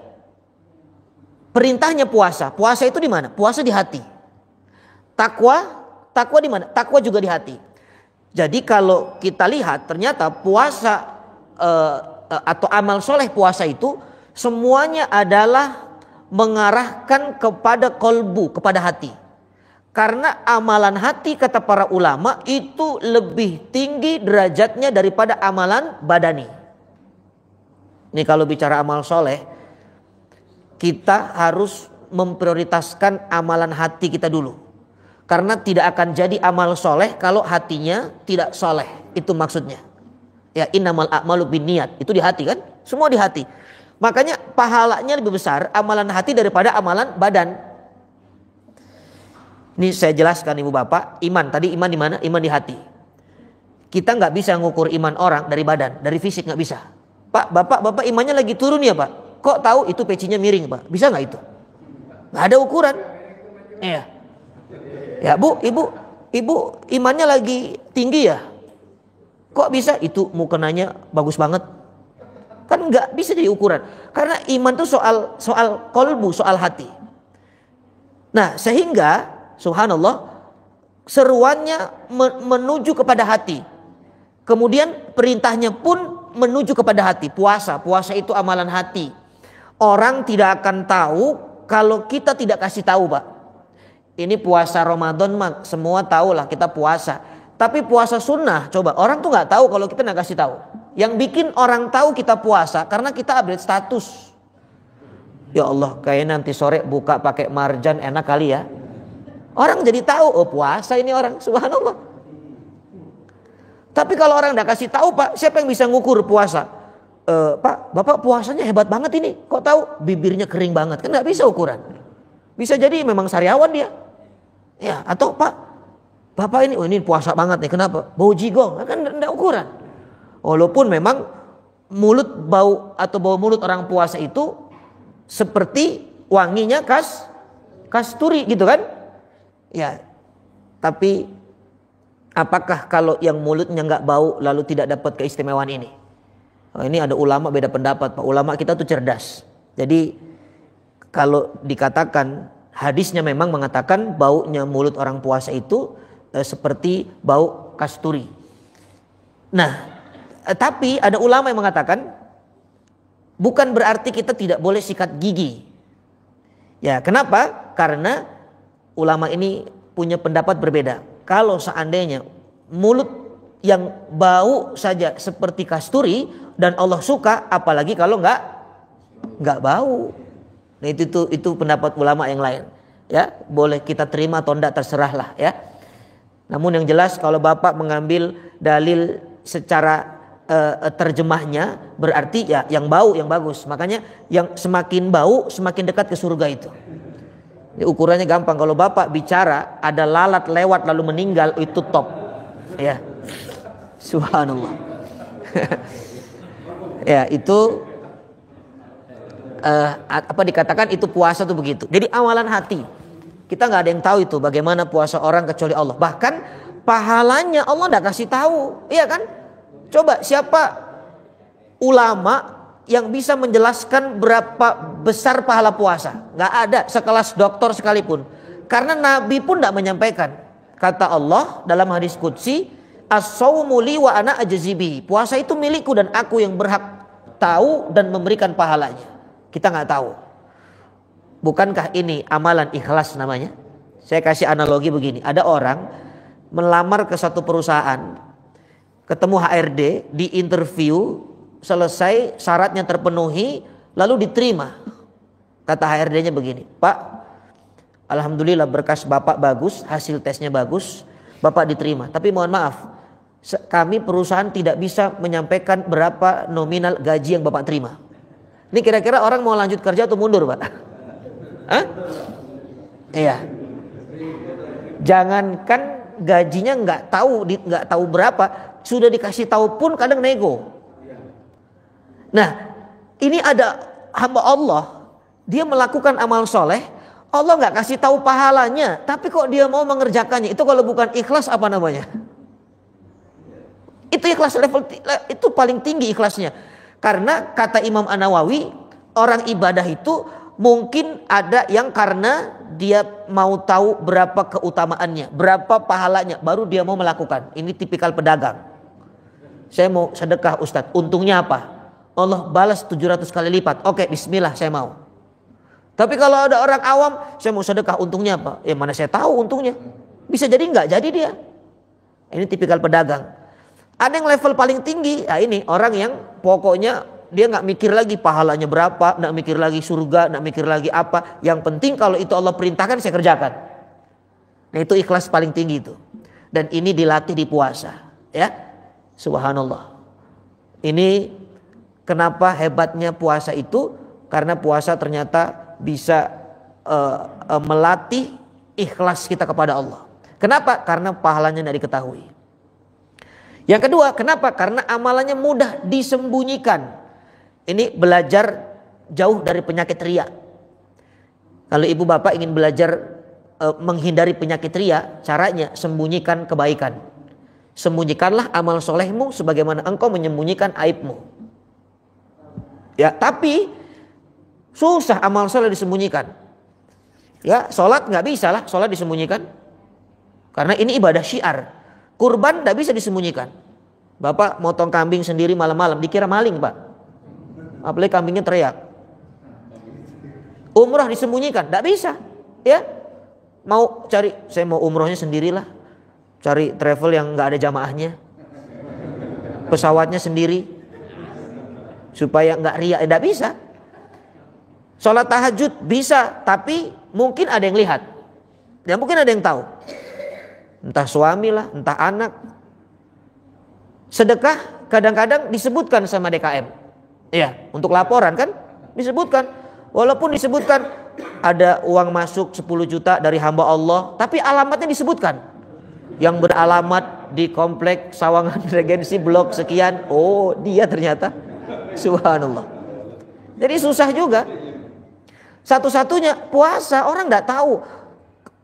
perintahnya puasa. Puasa itu di mana? Puasa di hati. Takwa di mana? Takwa juga di hati. Jadi kalau kita lihat ternyata puasa atau amal soleh puasa itu semuanya adalah mengarahkan kepada kolbu, kepada hati. Karena amalan hati kata para ulama itu lebih tinggi derajatnya daripada amalan badani. Ini kalau bicara amal soleh, kita harus memprioritaskan amalan hati kita dulu. Karena tidak akan jadi amal soleh kalau hatinya tidak soleh. Itu maksudnya. Ya, innamal a'malu binniyat. Itu di hati kan? Semua di hati. Makanya pahalanya lebih besar amalan hati daripada amalan badan. Ini saya jelaskan Ibu Bapak. Iman, tadi iman di mana? Iman di hati. Kita nggak bisa ngukur iman orang dari badan, dari fisik nggak bisa. Pak, Bapak imannya lagi turun ya Pak? Kok tahu itu pecinya miring Pak? Bisa nggak itu? Nggak ada ukuran. Iya. Ya Bu, Ibu imannya lagi tinggi ya? Kok bisa? Itu mukenanya bagus banget. Kan nggak bisa jadi ukuran. Karena iman itu soal kolbu, soal hati. Nah sehingga subhanallah seruannya menuju kepada hati. Kemudian perintahnya pun menuju kepada hati. Puasa itu amalan hati. Orang tidak akan tahu kalau kita tidak kasih tahu Pak. Ini puasa Ramadan mah semua tahu lah kita puasa. Tapi puasa sunnah coba orang tuh nggak tahu kalau kita nggak kasih tahu. Yang bikin orang tahu kita puasa karena kita update status. Ya Allah, kayaknya nanti sore buka pakai marjan enak kali ya. Orang jadi tahu, oh puasa ini orang, subhanallah. Tapi kalau orang tidak kasih tahu, Pak, siapa yang bisa ngukur puasa? Pak, Bapak puasanya hebat banget ini. Kok tahu? Bibirnya kering banget. Kan nggak bisa ukuran. Bisa jadi memang sariawan dia. Ya, atau Pak, Bapak ini, oh ini puasa banget nih. Kenapa? Bau jigong. Kan enggak ukuran. Walaupun memang mulut bau atau bau mulut orang puasa itu seperti wanginya kasturi gitu kan? Ya. Tapi apakah kalau yang mulutnya enggak bau lalu tidak dapat keistimewaan ini? Oh, ini ada ulama beda pendapat, Pak. Ulama kita tuh cerdas. Jadi kalau dikatakan hadisnya memang mengatakan baunya mulut orang puasa itu seperti bau kasturi. Nah, tapi ada ulama yang mengatakan bukan berarti kita tidak boleh sikat gigi. Ya, kenapa? Karena ulama ini punya pendapat berbeda. Kalau seandainya mulut yang bau saja seperti kasturi dan Allah suka, apalagi kalau nggak bau. Nah, itu pendapat ulama yang lain. Ya, boleh kita terima atau enggak terserahlah ya. Namun yang jelas kalau Bapak mengambil dalil secara terjemahnya berarti ya yang bau yang bagus. Makanya yang semakin bau semakin dekat ke surga itu. Ini ukurannya gampang. Kalau Bapak bicara ada lalat lewat lalu meninggal, itu top. Ya. Subhanallah. Ya, itu apa dikatakan itu puasa tuh begitu. Jadi amalan hati. Kita nggak ada yang tahu itu bagaimana puasa orang kecuali Allah. Bahkan pahalanya Allah nggak kasih tahu, iya kan? Coba siapa ulama yang bisa menjelaskan berapa besar pahala puasa? Nggak ada, sekelas dokter sekalipun. Karena Nabi pun nggak menyampaikan. Kata Allah dalam hadis qudsi, as-shaumu li wa ana ajzi bihi. Puasa itu milikku dan aku yang berhak tahu dan memberikan pahalanya. Kita nggak tahu. Bukankah ini amalan ikhlas namanya? Saya kasih analogi begini. Ada orang melamar ke satu perusahaan, ketemu HRD, di interview, selesai syaratnya terpenuhi, lalu diterima. Kata HRD-nya begini, Pak, alhamdulillah berkas Bapak bagus, hasil tesnya bagus, Bapak diterima. Tapi mohon maaf, kami perusahaan tidak bisa menyampaikan berapa nominal gaji yang Bapak terima. Ini kira-kira orang mau lanjut kerja atau mundur, Pak? Hah? Iya. Jangankan gajinya nggak tahu berapa, sudah dikasih tahu pun kadang nego. Nah, ini ada hamba Allah, dia melakukan amal soleh, Allah nggak kasih tahu pahalanya, tapi kok dia mau mengerjakannya? Itu kalau bukan ikhlas apa namanya? Itu ikhlas level itu paling tinggi ikhlasnya. Karena kata Imam An-Nawawi, orang ibadah itu mungkin ada yang karena dia mau tahu berapa keutamaannya, berapa pahalanya, baru dia mau melakukan. Ini tipikal pedagang. Saya mau sedekah Ustadz, untungnya apa? Allah balas 700 kali lipat. Oke, bismillah saya mau. Tapi kalau ada orang awam, saya mau sedekah, untungnya apa? Ya mana saya tahu untungnya. Bisa jadi enggak jadi dia. Ini tipikal pedagang. Ada yang level paling tinggi, ya ini orang yang pokoknya dia nggak mikir lagi pahalanya berapa, nggak mikir lagi surga, nggak mikir lagi apa. Yang penting kalau itu Allah perintahkan saya kerjakan. Nah itu ikhlas paling tinggi itu. Dan ini dilatih di puasa, ya. Subhanallah. Ini kenapa hebatnya puasa itu? Karena puasa ternyata bisa melatih ikhlas kita kepada Allah. Kenapa? Karena pahalanya tidak diketahui. Yang kedua, kenapa? Karena amalannya mudah disembunyikan. Ini belajar jauh dari penyakit riya. Kalau ibu bapak ingin belajar menghindari penyakit riya, caranya sembunyikan kebaikan. Sembunyikanlah amal solehmu sebagaimana engkau menyembunyikan aibmu. Ya, tapi susah amal soleh disembunyikan. Ya, sholat nggak bisa lah, sholat disembunyikan. Karena ini ibadah syiar. Kurban nggak bisa disembunyikan. Bapak motong kambing sendiri malam-malam, dikira maling, Pak. Apalagi kambingnya teriak. Umrah disembunyikan, tidak bisa, ya. Mau cari, saya mau umrohnya sendirilah. Cari travel yang nggak ada jamaahnya, pesawatnya sendiri, supaya nggak riya, tidak bisa. Sholat tahajud bisa, tapi mungkin ada yang lihat. Ya mungkin ada yang tahu. Entah suami lah, entah anak. Sedekah kadang-kadang disebutkan sama DKM. Ya, untuk laporan kan disebutkan. Walaupun disebutkan ada uang masuk 10 juta dari hamba Allah, tapi alamatnya disebutkan. Yang beralamat di komplek Sawangan Regensi blok sekian. Oh, dia ternyata. Subhanallah. Jadi susah juga. Satu-satunya puasa, orang nggak tahu.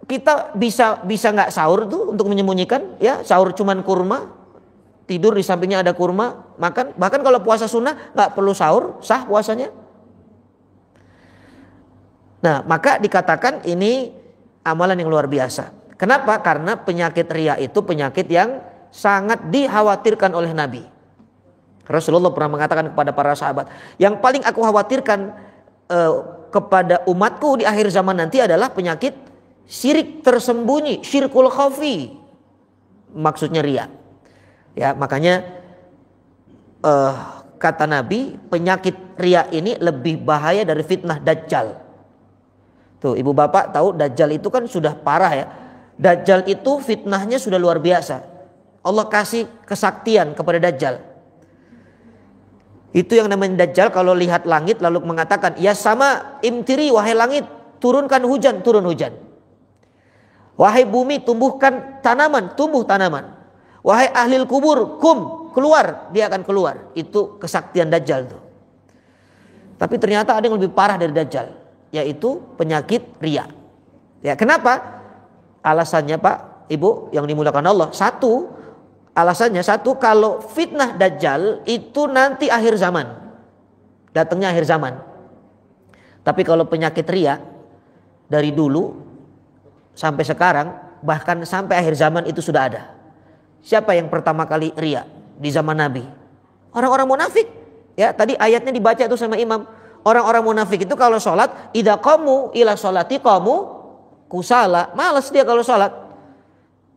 Kita bisa nggak sahur tuh untuk menyembunyikan, ya sahur cuman kurma, tidur di sampingnya ada kurma, makan. Bahkan kalau puasa sunnah nggak perlu sahur, sah puasanya. Nah, maka dikatakan ini amalan yang luar biasa. Kenapa? Karena penyakit riya itu penyakit yang sangat dikhawatirkan oleh Nabi. Rasulullah pernah mengatakan kepada para sahabat, yang paling aku khawatirkan kepada umatku di akhir zaman nanti adalah penyakit syirik tersembunyi, syirkul khafi. Maksudnya riya. Ya, makanya kata Nabi, penyakit riya ini lebih bahaya dari fitnah Dajjal. Tuh, ibu bapak tahu Dajjal itu kan sudah parah ya. Dajjal itu fitnahnya sudah luar biasa. Allah kasih kesaktian kepada Dajjal. Itu yang namanya Dajjal kalau lihat langit lalu mengatakan, ya sama imtiri wahai langit, turunkan hujan, turun hujan. Wahai bumi, tumbuhkan tanaman, tumbuh tanaman. Wahai ahlil kubur, kum, keluar, dia akan keluar. Itu kesaktian Dajjal tuh. Tapi ternyata ada yang lebih parah dari Dajjal, yaitu penyakit riya. Ya, kenapa? Alasannya Pak, Ibu yang dimuliakan Allah. Alasannya satu, kalau fitnah Dajjal itu nanti akhir zaman. Datangnya akhir zaman. Tapi kalau penyakit riya dari dulu sampai sekarang, bahkan sampai akhir zaman itu sudah ada. Siapa yang pertama kali riya di zaman Nabi? Orang-orang munafik. Ya, tadi ayatnya dibaca itu sama imam. Orang-orang munafik itu kalau sholat, idza qamu ila sholati qamu kusala. Malas dia kalau sholat.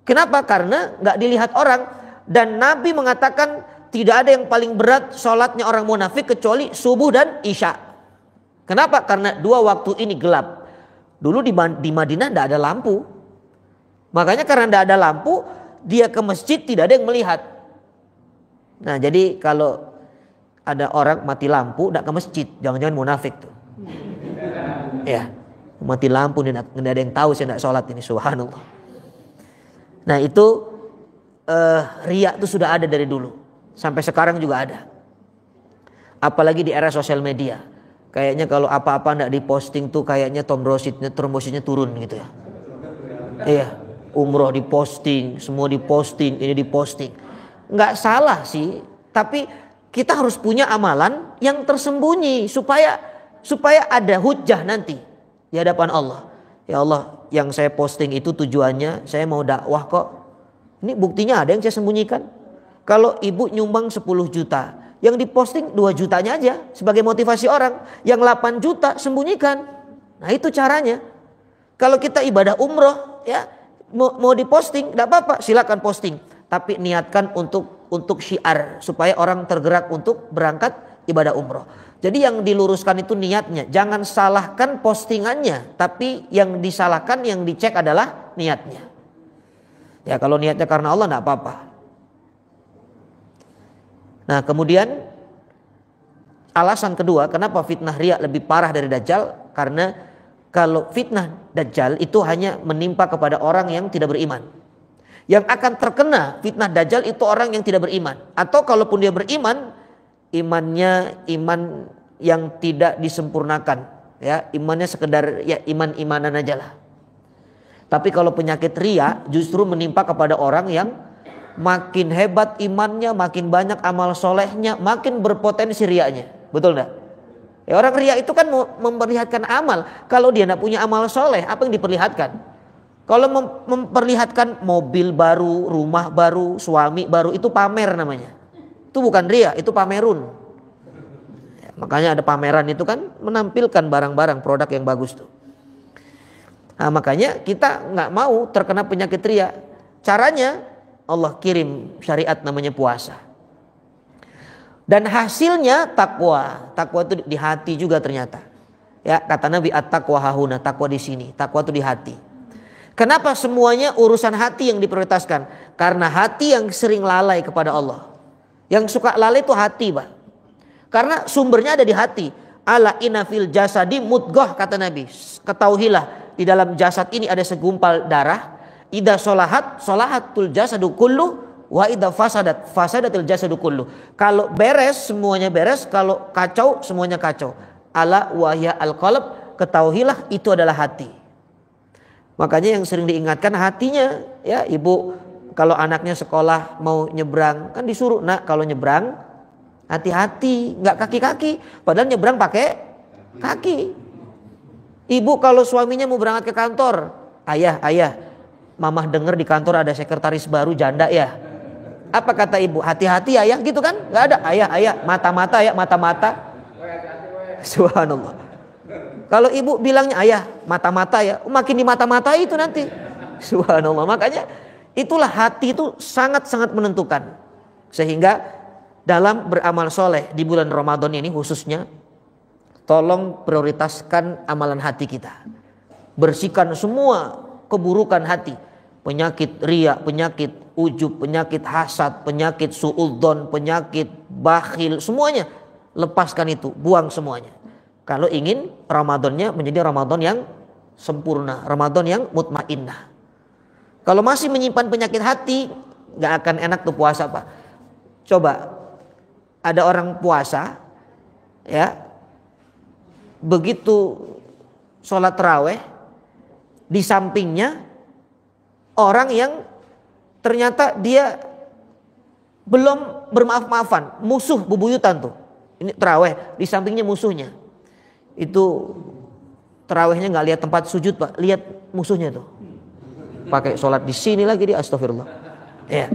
Kenapa? Karena nggak dilihat orang. Dan Nabi mengatakan tidak ada yang paling berat sholatnya orang munafik kecuali subuh dan isya. Kenapa? Karena dua waktu ini gelap. Dulu di Madinah tidak ada lampu. Makanya karena tidak ada lampu, dia ke masjid tidak ada yang melihat. Nah, jadi kalau ada orang mati lampu tidak ke masjid, jangan-jangan munafik tuh. Ya, mati lampu tidak ada yang tahu saya tidak sholat ini, subhanallah. Nah, itu riya itu sudah ada dari dulu, sampai sekarang juga ada. Apalagi di era sosial media, kayaknya kalau apa-apa nggak diposting tuh kayaknya trombositnya turun gitu ya. Iya, umroh diposting, semua diposting, ini diposting. Nggak salah sih, tapi kita harus punya amalan yang tersembunyi supaya ada hujjah nanti di hadapan Allah. Ya Allah, yang saya posting itu tujuannya saya mau dakwah kok. Ini buktinya ada yang saya sembunyikan. Kalau ibu nyumbang 10 juta, yang diposting 2 jutanya aja sebagai motivasi orang. Yang 8 juta sembunyikan. Nah, itu caranya. Kalau kita ibadah umroh, ya mau diposting, tidak apa-apa, silakan posting. Tapi niatkan untuk syiar supaya orang tergerak untuk berangkat ibadah umroh. Jadi yang diluruskan itu niatnya. Jangan salahkan postingannya, tapi yang disalahkan, yang dicek adalah niatnya. Ya, kalau niatnya karena Allah tidak apa-apa. Nah, kemudian alasan kedua kenapa fitnah riya lebih parah dari Dajjal, karena kalau fitnah Dajjal itu hanya menimpa kepada orang yang tidak beriman. Yang akan terkena fitnah Dajjal itu orang yang tidak beriman. Atau kalaupun dia beriman, imannya iman yang tidak disempurnakan. Ya, imannya sekedar ya iman-imanan aja lah. Tapi kalau penyakit riya justru menimpa kepada orang yang makin hebat imannya, makin banyak amal solehnya, makin berpotensi riyanya. Betul enggak? Ya, orang riya itu kan memperlihatkan amal. Kalau dia tidak punya amal soleh, apa yang diperlihatkan? Kalau memperlihatkan mobil baru, rumah baru, suami baru, itu pamer namanya. Itu bukan riya, itu pamerun. Ya, makanya ada pameran itu kan menampilkan barang-barang produk yang bagus tuh. Nah, makanya kita nggak mau terkena penyakit riya. Caranya Allah kirim syariat namanya puasa. Dan hasilnya takwa. Takwa itu di hati juga ternyata. Ya, kata Nabi at-taqwa hahuna, takwa di sini, takwa itu di hati. Kenapa semuanya urusan hati yang diprioritaskan? Karena hati yang sering lalai kepada Allah. Yang suka lalai itu hati, Pak. Karena sumbernya ada di hati. Ala inna fil jasadi mudghah, kata Nabi. Ketahuilah di dalam jasad ini ada segumpal darah. Idza solahatul jasadu kullu wa idza fasadatil jasadu kullu. Kalau beres semuanya beres, kalau kacau semuanya kacau. Ala wahya al-qalb, ketahuilah itu adalah hati. Makanya yang sering diingatkan hatinya, ya ibu kalau anaknya sekolah mau nyebrang kan disuruh, nak kalau nyebrang hati-hati, nggak kaki-kaki, padahal nyebrang pakai kaki. Ibu kalau suaminya mau berangkat ke kantor, ayah, mamah dengar di kantor ada sekretaris baru janda ya. Apa kata ibu? Hati-hati ayah gitu kan? Nggak ada, ayah, mata-mata ya, mata-mata. Subhanallah. Kalau ibu bilangnya ayah mata-mata ya, makin di mata-mata itu nanti. Subhanallah. Makanya itulah hati itu sangat-sangat menentukan. Sehingga dalam beramal soleh di bulan Ramadan ini khususnya, tolong prioritaskan amalan hati kita. Bersihkan semua keburukan hati. Penyakit riya, penyakit ujub, penyakit hasad, penyakit suudzon, penyakit bakhil, semuanya. Lepaskan itu, buang semuanya. Kalau ingin Ramadannya menjadi Ramadan yang sempurna, Ramadan yang mutmainnah. Kalau masih menyimpan penyakit hati, gak akan enak tuh puasa, Pak. Coba, ada orang puasa, ya, begitu sholat taraweh, di sampingnya orang yang ternyata dia belum bermaaf-maafan, musuh bebuyutan tuh. Ini taraweh, di sampingnya musuhnya. Itu tarawehnya nggak lihat tempat sujud, Pak, lihat musuhnya tuh. Pakai sholat di sini lagi dia, astagfirullah. Ya.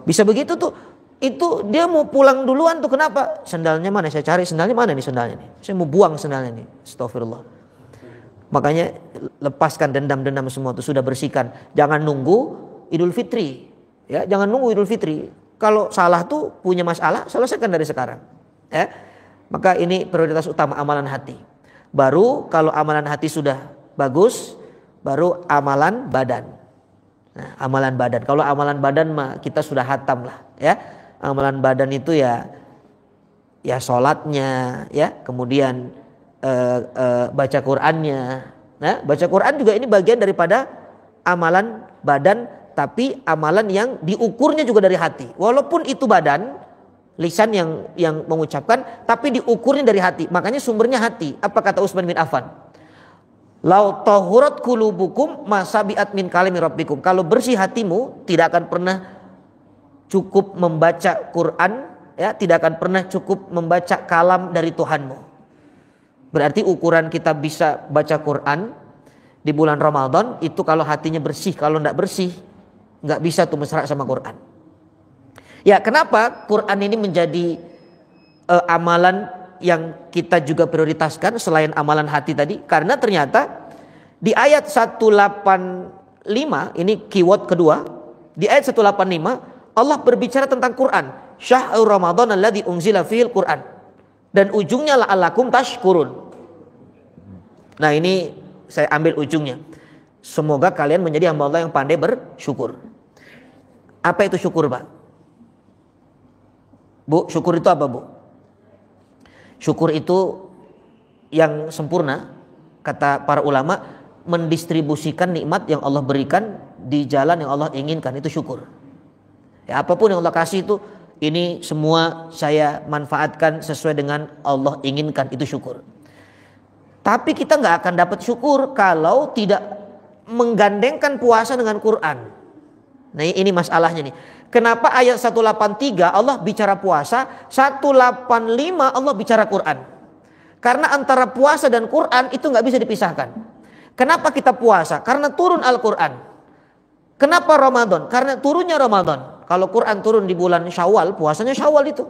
Bisa begitu tuh. Itu dia mau pulang duluan tuh, kenapa? Sendalnya mana? Saya cari sendalnya mana nih sendalnya nih. Saya mau buang sendalnya nih. Astagfirullah. Makanya lepaskan dendam-dendam semua tuh, sudah bersihkan. Jangan nunggu Idul Fitri. Ya, jangan nunggu Idul Fitri. Kalau salah tuh punya masalah, selesaikan dari sekarang. Ya. Maka ini prioritas utama, amalan hati. Baru kalau amalan hati sudah bagus, baru amalan badan. Nah, amalan badan. Kalau amalan badan mah kita sudah hatam lah, ya. Amalan badan itu ya sholatnya, ya, kemudian baca Qur'annya. Nah, baca Qur'an juga ini bagian daripada amalan badan, tapi amalan yang diukurnya juga dari hati. Walaupun itu badan, lisan yang mengucapkan, tapi diukurnya dari hati. Makanya sumbernya hati. Apa kata Utsman bin Affan? Lau tahurat qulubukum masabiat min kalami rabbikum. Kalau bersih hatimu, tidak akan pernah cukup membaca Quran, ya, tidak akan pernah cukup membaca kalam dari Tuhanmu. Berarti ukuran kita bisa baca Quran di bulan Ramadan itu kalau hatinya bersih. Kalau tidak bersih, nggak bisa tuh mesra sama Quran. Ya, kenapa Quran ini menjadi amalan yang kita juga prioritaskan selain amalan hati tadi? Karena ternyata di ayat 185, ini keyword kedua, di ayat 185 Allah berbicara tentang Quran. Syahrul Ramadan alladzi unzila fihil Quran. Dan ujungnya la'allakum tashkurun. Nah, ini saya ambil ujungnya. Semoga kalian menjadi hamba Allah yang pandai bersyukur. Apa itu syukur, Pak? Bu, syukur itu apa, Bu? Syukur itu yang sempurna, kata para ulama, mendistribusikan nikmat yang Allah berikan di jalan yang Allah inginkan, itu syukur. Ya, apapun yang Allah kasih itu, ini semua saya manfaatkan sesuai dengan Allah inginkan, itu syukur. Tapi kita nggak akan dapat syukur kalau tidak menggandengkan puasa dengan Quran. Nah, ini masalahnya nih. Kenapa ayat 183 Allah bicara puasa, 185 Allah bicara Quran? Karena antara puasa dan Quran itu nggak bisa dipisahkan. Kenapa kita puasa? Karena turun Al-Quran. Kenapa Ramadan? Karena turunnya Ramadan. Kalau Quran turun di bulan Syawal, puasanya Syawal itu.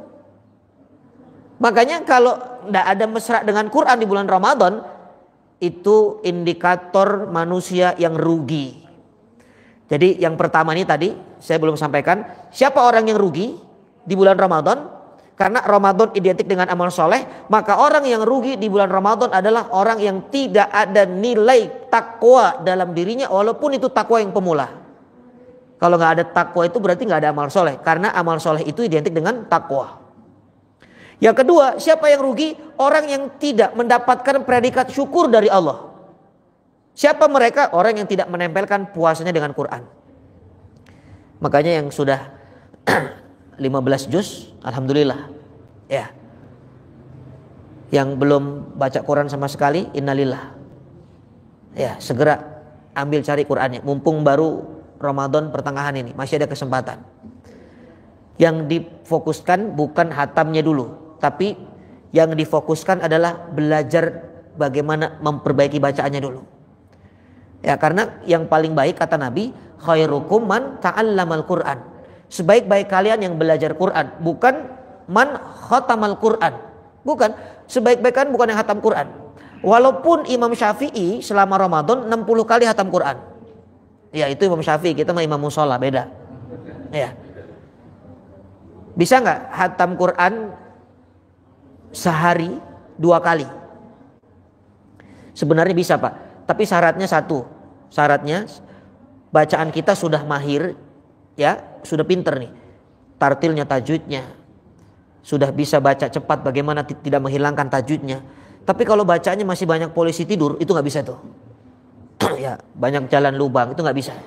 Makanya kalau tidak ada mesra dengan Quran di bulan Ramadan, itu indikator manusia yang rugi. Jadi yang pertama ini tadi saya belum sampaikan, siapa orang yang rugi di bulan Ramadan? Karena Ramadan identik dengan amal soleh, maka orang yang rugi di bulan Ramadan adalah orang yang tidak ada nilai takwa dalam dirinya, walaupun itu takwa yang pemula. Kalau nggak ada takwa itu berarti nggak ada amal soleh, karena amal soleh itu identik dengan takwa. Yang kedua, siapa yang rugi? Orang yang tidak mendapatkan predikat syukur dari Allah. Siapa mereka? Orang yang tidak menempelkan puasanya dengan Quran. Makanya yang sudah 15 juz, alhamdulillah. Ya. Yang belum baca Quran sama sekali, innalillah. Ya, segera ambil cari Qurannya. Mumpung baru Ramadan pertengahan ini, masih ada kesempatan. Yang difokuskan bukan hatamnya dulu, tapi yang difokuskan adalah belajar bagaimana memperbaiki bacaannya dulu. Ya, karena yang paling baik kata Nabi, khairukum man ta'allamal Qur'an. Sebaik-baik kalian yang belajar Quran, bukan man khatamal Quran. Bukan, sebaik-baik kalian bukan yang hatam Quran. Walaupun Imam Syafi'i selama Ramadan 60 kali hatam Quran. Ya, itu Imam Syafi'i, kita mah Imam Musola, beda. Ya. Bisa nggak hatam Quran sehari 2 kali? Sebenarnya bisa, Pak. Tapi syaratnya satu. Syaratnya bacaan kita sudah mahir, ya, sudah pinter nih, tartilnya, tajwidnya, sudah bisa baca cepat bagaimana tidak menghilangkan tajwidnya. Tapi kalau bacanya masih banyak polisi tidur, itu nggak bisa tuh. Ya, banyak jalan lubang, itu nggak bisa.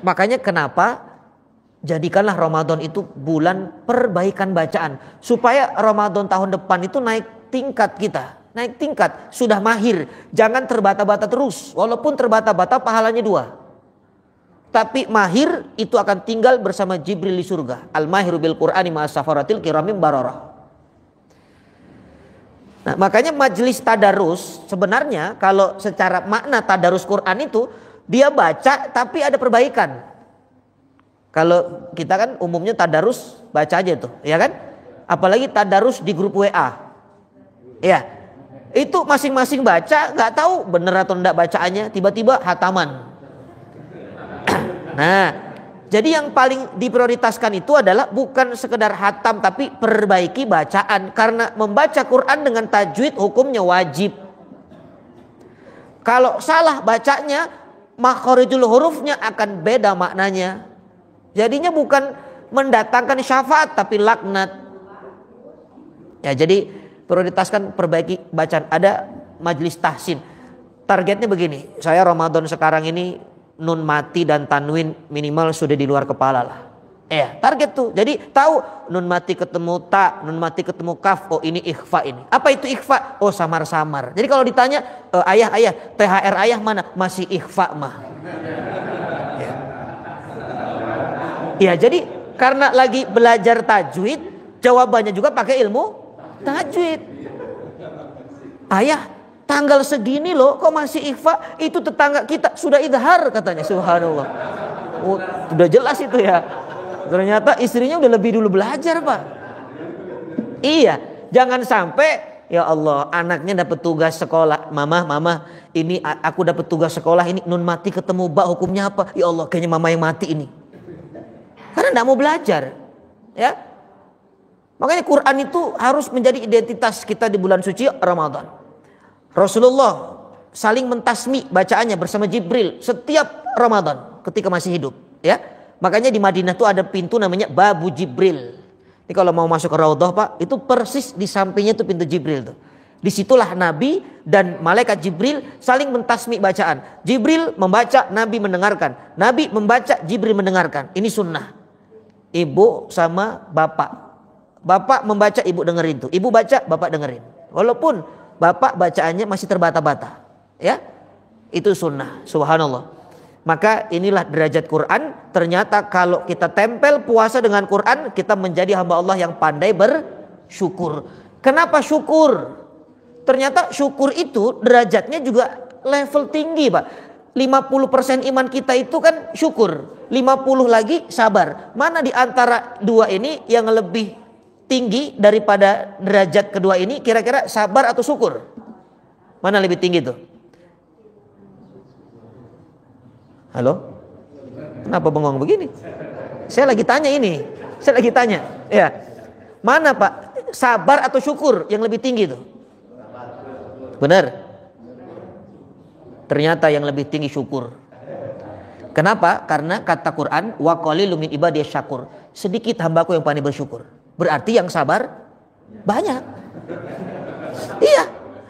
Makanya kenapa jadikanlah Ramadan itu bulan perbaikan bacaan, supaya Ramadan tahun depan itu naik tingkat kita, naik tingkat, sudah mahir. Jangan terbata-bata terus, walaupun terbata-bata pahalanya 2. Tapi mahir itu akan tinggal bersama Jibril di surga. Al-mahiru bil Qur'ani ma'as safaratil kiramim bararah. Nah, makanya majelis tadarus sebenarnya kalau secara makna tadarus Quran itu dia baca tapi ada perbaikan. Kalau kita kan umumnya tadarus baca aja tuh, ya kan? Apalagi tadarus di grup WA. Ya. Itu masing-masing baca, nggak tahu bener atau enggak bacaannya, tiba-tiba hataman. Nah, jadi yang paling diprioritaskan itu adalah bukan sekedar hatam, tapi perbaiki bacaan. Karena membaca Quran dengan tajwid hukumnya wajib. Kalau salah bacanya, makharijul hurufnya akan beda maknanya. Jadinya bukan mendatangkan syafaat, tapi laknat. Ya, jadi prioritaskan perbaiki bacaan. Ada majelis tahsin. Targetnya begini, saya Ramadan sekarang ini nun mati dan tanwin minimal sudah di luar kepala lah. Target tuh. Jadi tahu nun mati ketemu ta, nun mati ketemu kaf, oh ini ikhfa ini. Apa itu ikhfa? Oh samar-samar. Jadi kalau ditanya ayah, THR ayah mana? Masih ikhfa mah. Ya, jadi karena lagi belajar tajwid, jawabannya juga pakai ilmu tajwid. Ayah, tanggal segini loh kok masih ikhfa, itu tetangga kita sudah idhar katanya, subhanallah. Oh, sudah jelas itu ya. Ternyata istrinya udah lebih dulu belajar, Pak. Iya, jangan sampai ya Allah anaknya dapat tugas sekolah, mama ini aku dapat tugas sekolah ini nun mati ketemu ba hukumnya apa? Ya Allah kayaknya mama yang mati ini. Karena enggak mau belajar. Ya. Makanya Quran itu harus menjadi identitas kita di bulan suci Ramadan. Rasulullah saling mentasmi bacaannya bersama Jibril setiap Ramadan ketika masih hidup, ya. Makanya di Madinah tuh ada pintu namanya Babu Jibril. Ini kalau mau masuk ke Raudhah, Pak, itu persis di sampingnya tuh pintu Jibril tuh. Disitulah Nabi dan malaikat Jibril saling mentasmi bacaan. Jibril membaca, Nabi mendengarkan. Nabi membaca, Jibril mendengarkan. Ini sunnah. Ibu sama bapak. Bapak membaca, ibu dengerin tuh. Ibu baca, bapak dengerin. Walaupun bapak bacaannya masih terbata-bata, ya, itu sunnah, subhanallah. Maka inilah derajat Quran. Ternyata kalau kita tempel puasa dengan Quran, kita menjadi hamba Allah yang pandai bersyukur. Kenapa syukur? Ternyata syukur itu derajatnya juga level tinggi, Pak. 50% iman kita itu kan syukur, 50 lagi sabar. Mana di antara dua ini yang lebih tinggi daripada derajat kedua ini? Kira-kira sabar atau syukur? Mana lebih tinggi tuh? Halo? Kenapa bengong begini? Saya lagi tanya ini. Saya lagi tanya. Ya. Mana Pak? Sabar atau syukur yang lebih tinggi itu? Benar. Ternyata yang lebih tinggi syukur. Kenapa? Karena kata Quran, wa qalilum min ibadiyas syakur. Sedikit hambaku yang pandai bersyukur. Berarti yang sabar banyak. Iya.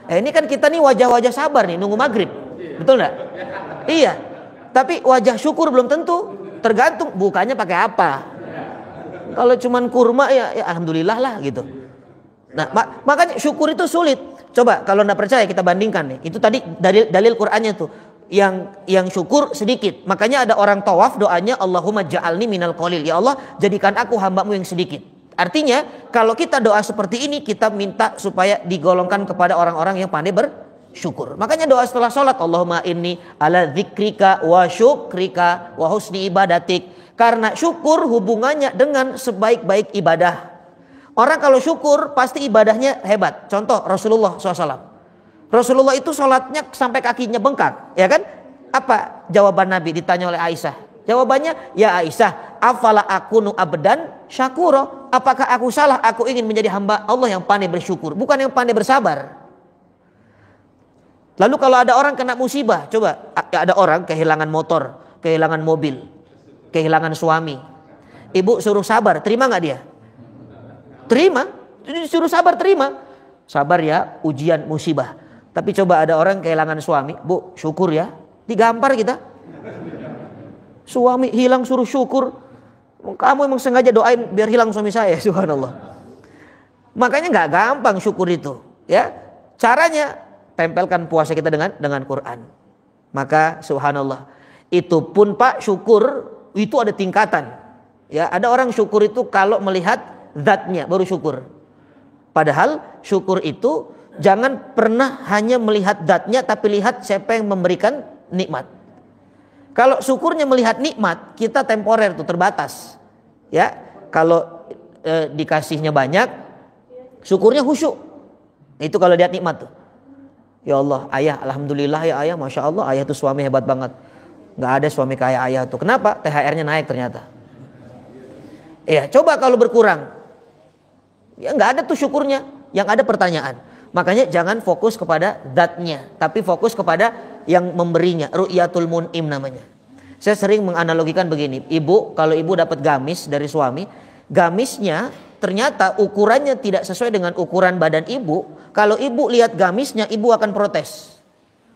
Ini kan kita nih wajah-wajah sabar nih nunggu maghrib. Betul enggak? Iya. Tapi wajah syukur belum tentu. Tergantung bukanya pakai apa. Kalau cuman kurma ya alhamdulillah lah gitu. Nah, makanya syukur itu sulit. Coba kalau enggak percaya kita bandingkan nih. Itu tadi dalil Qur'annya tuh. Yang syukur sedikit. Makanya ada orang tawaf doanya Allahumma ja'alni minal qalil. Ya Allah, jadikan aku hambamu yang sedikit. Artinya kalau kita doa seperti ini kita minta supaya digolongkan kepada orang-orang yang pandai bersyukur. Makanya doa setelah sholat, Allahumma inni ala dzikrika wa syukrika wa husni ibadatik. Karena syukur hubungannya dengan sebaik-baik ibadah. Orang kalau syukur pasti ibadahnya hebat. Contoh Rasulullah SAW. Rasulullah itu sholatnya sampai kakinya bengkak, ya kan? Apa jawaban Nabi ditanya oleh Aisyah? Jawabannya, ya Aisyah, afala akunu abdan syakuro. Apakah aku salah? Aku ingin menjadi hamba Allah yang pandai bersyukur, bukan yang pandai bersabar. Lalu kalau ada orang kena musibah, coba ada orang kehilangan motor, kehilangan mobil, kehilangan suami. Ibu suruh sabar, terima nggak dia? Terima, disuruh sabar terima. Sabar ya, ujian musibah. Tapi coba ada orang kehilangan suami, Bu, syukur ya. Digampar kita. Suami hilang suruh syukur. Kamu emang sengaja doain biar hilang suami saya, subhanallah. Makanya nggak gampang syukur itu, ya. Caranya tempelkan puasa kita dengan Quran. Maka subhanallah. Itu pun Pak syukur itu ada tingkatan. Ya, ada orang syukur itu kalau melihat zatnya baru syukur. Padahal syukur itu jangan pernah hanya melihat zatnya, tapi lihat siapa yang memberikan nikmat. Kalau syukurnya melihat nikmat, kita temporer tuh, terbatas. Ya, kalau dikasihnya banyak, syukurnya khusyuk. Itu kalau lihat nikmat tuh. Ya Allah, ayah, alhamdulillah ya ayah, masya Allah, ayah tuh suami hebat banget. Nggak ada suami kayak ayah tuh. Kenapa? THR-nya naik ternyata. Ya, coba kalau berkurang, ya nggak ada tuh syukurnya. Yang ada pertanyaan. Makanya jangan fokus kepada zatnya, tapi fokus kepada yang memberinya. Ru'yatul mun'im namanya. Saya sering menganalogikan begini. Ibu, kalau ibu dapat gamis dari suami, gamisnya ternyata ukurannya tidak sesuai dengan ukuran badan ibu. Kalau ibu lihat gamisnya, ibu akan protes.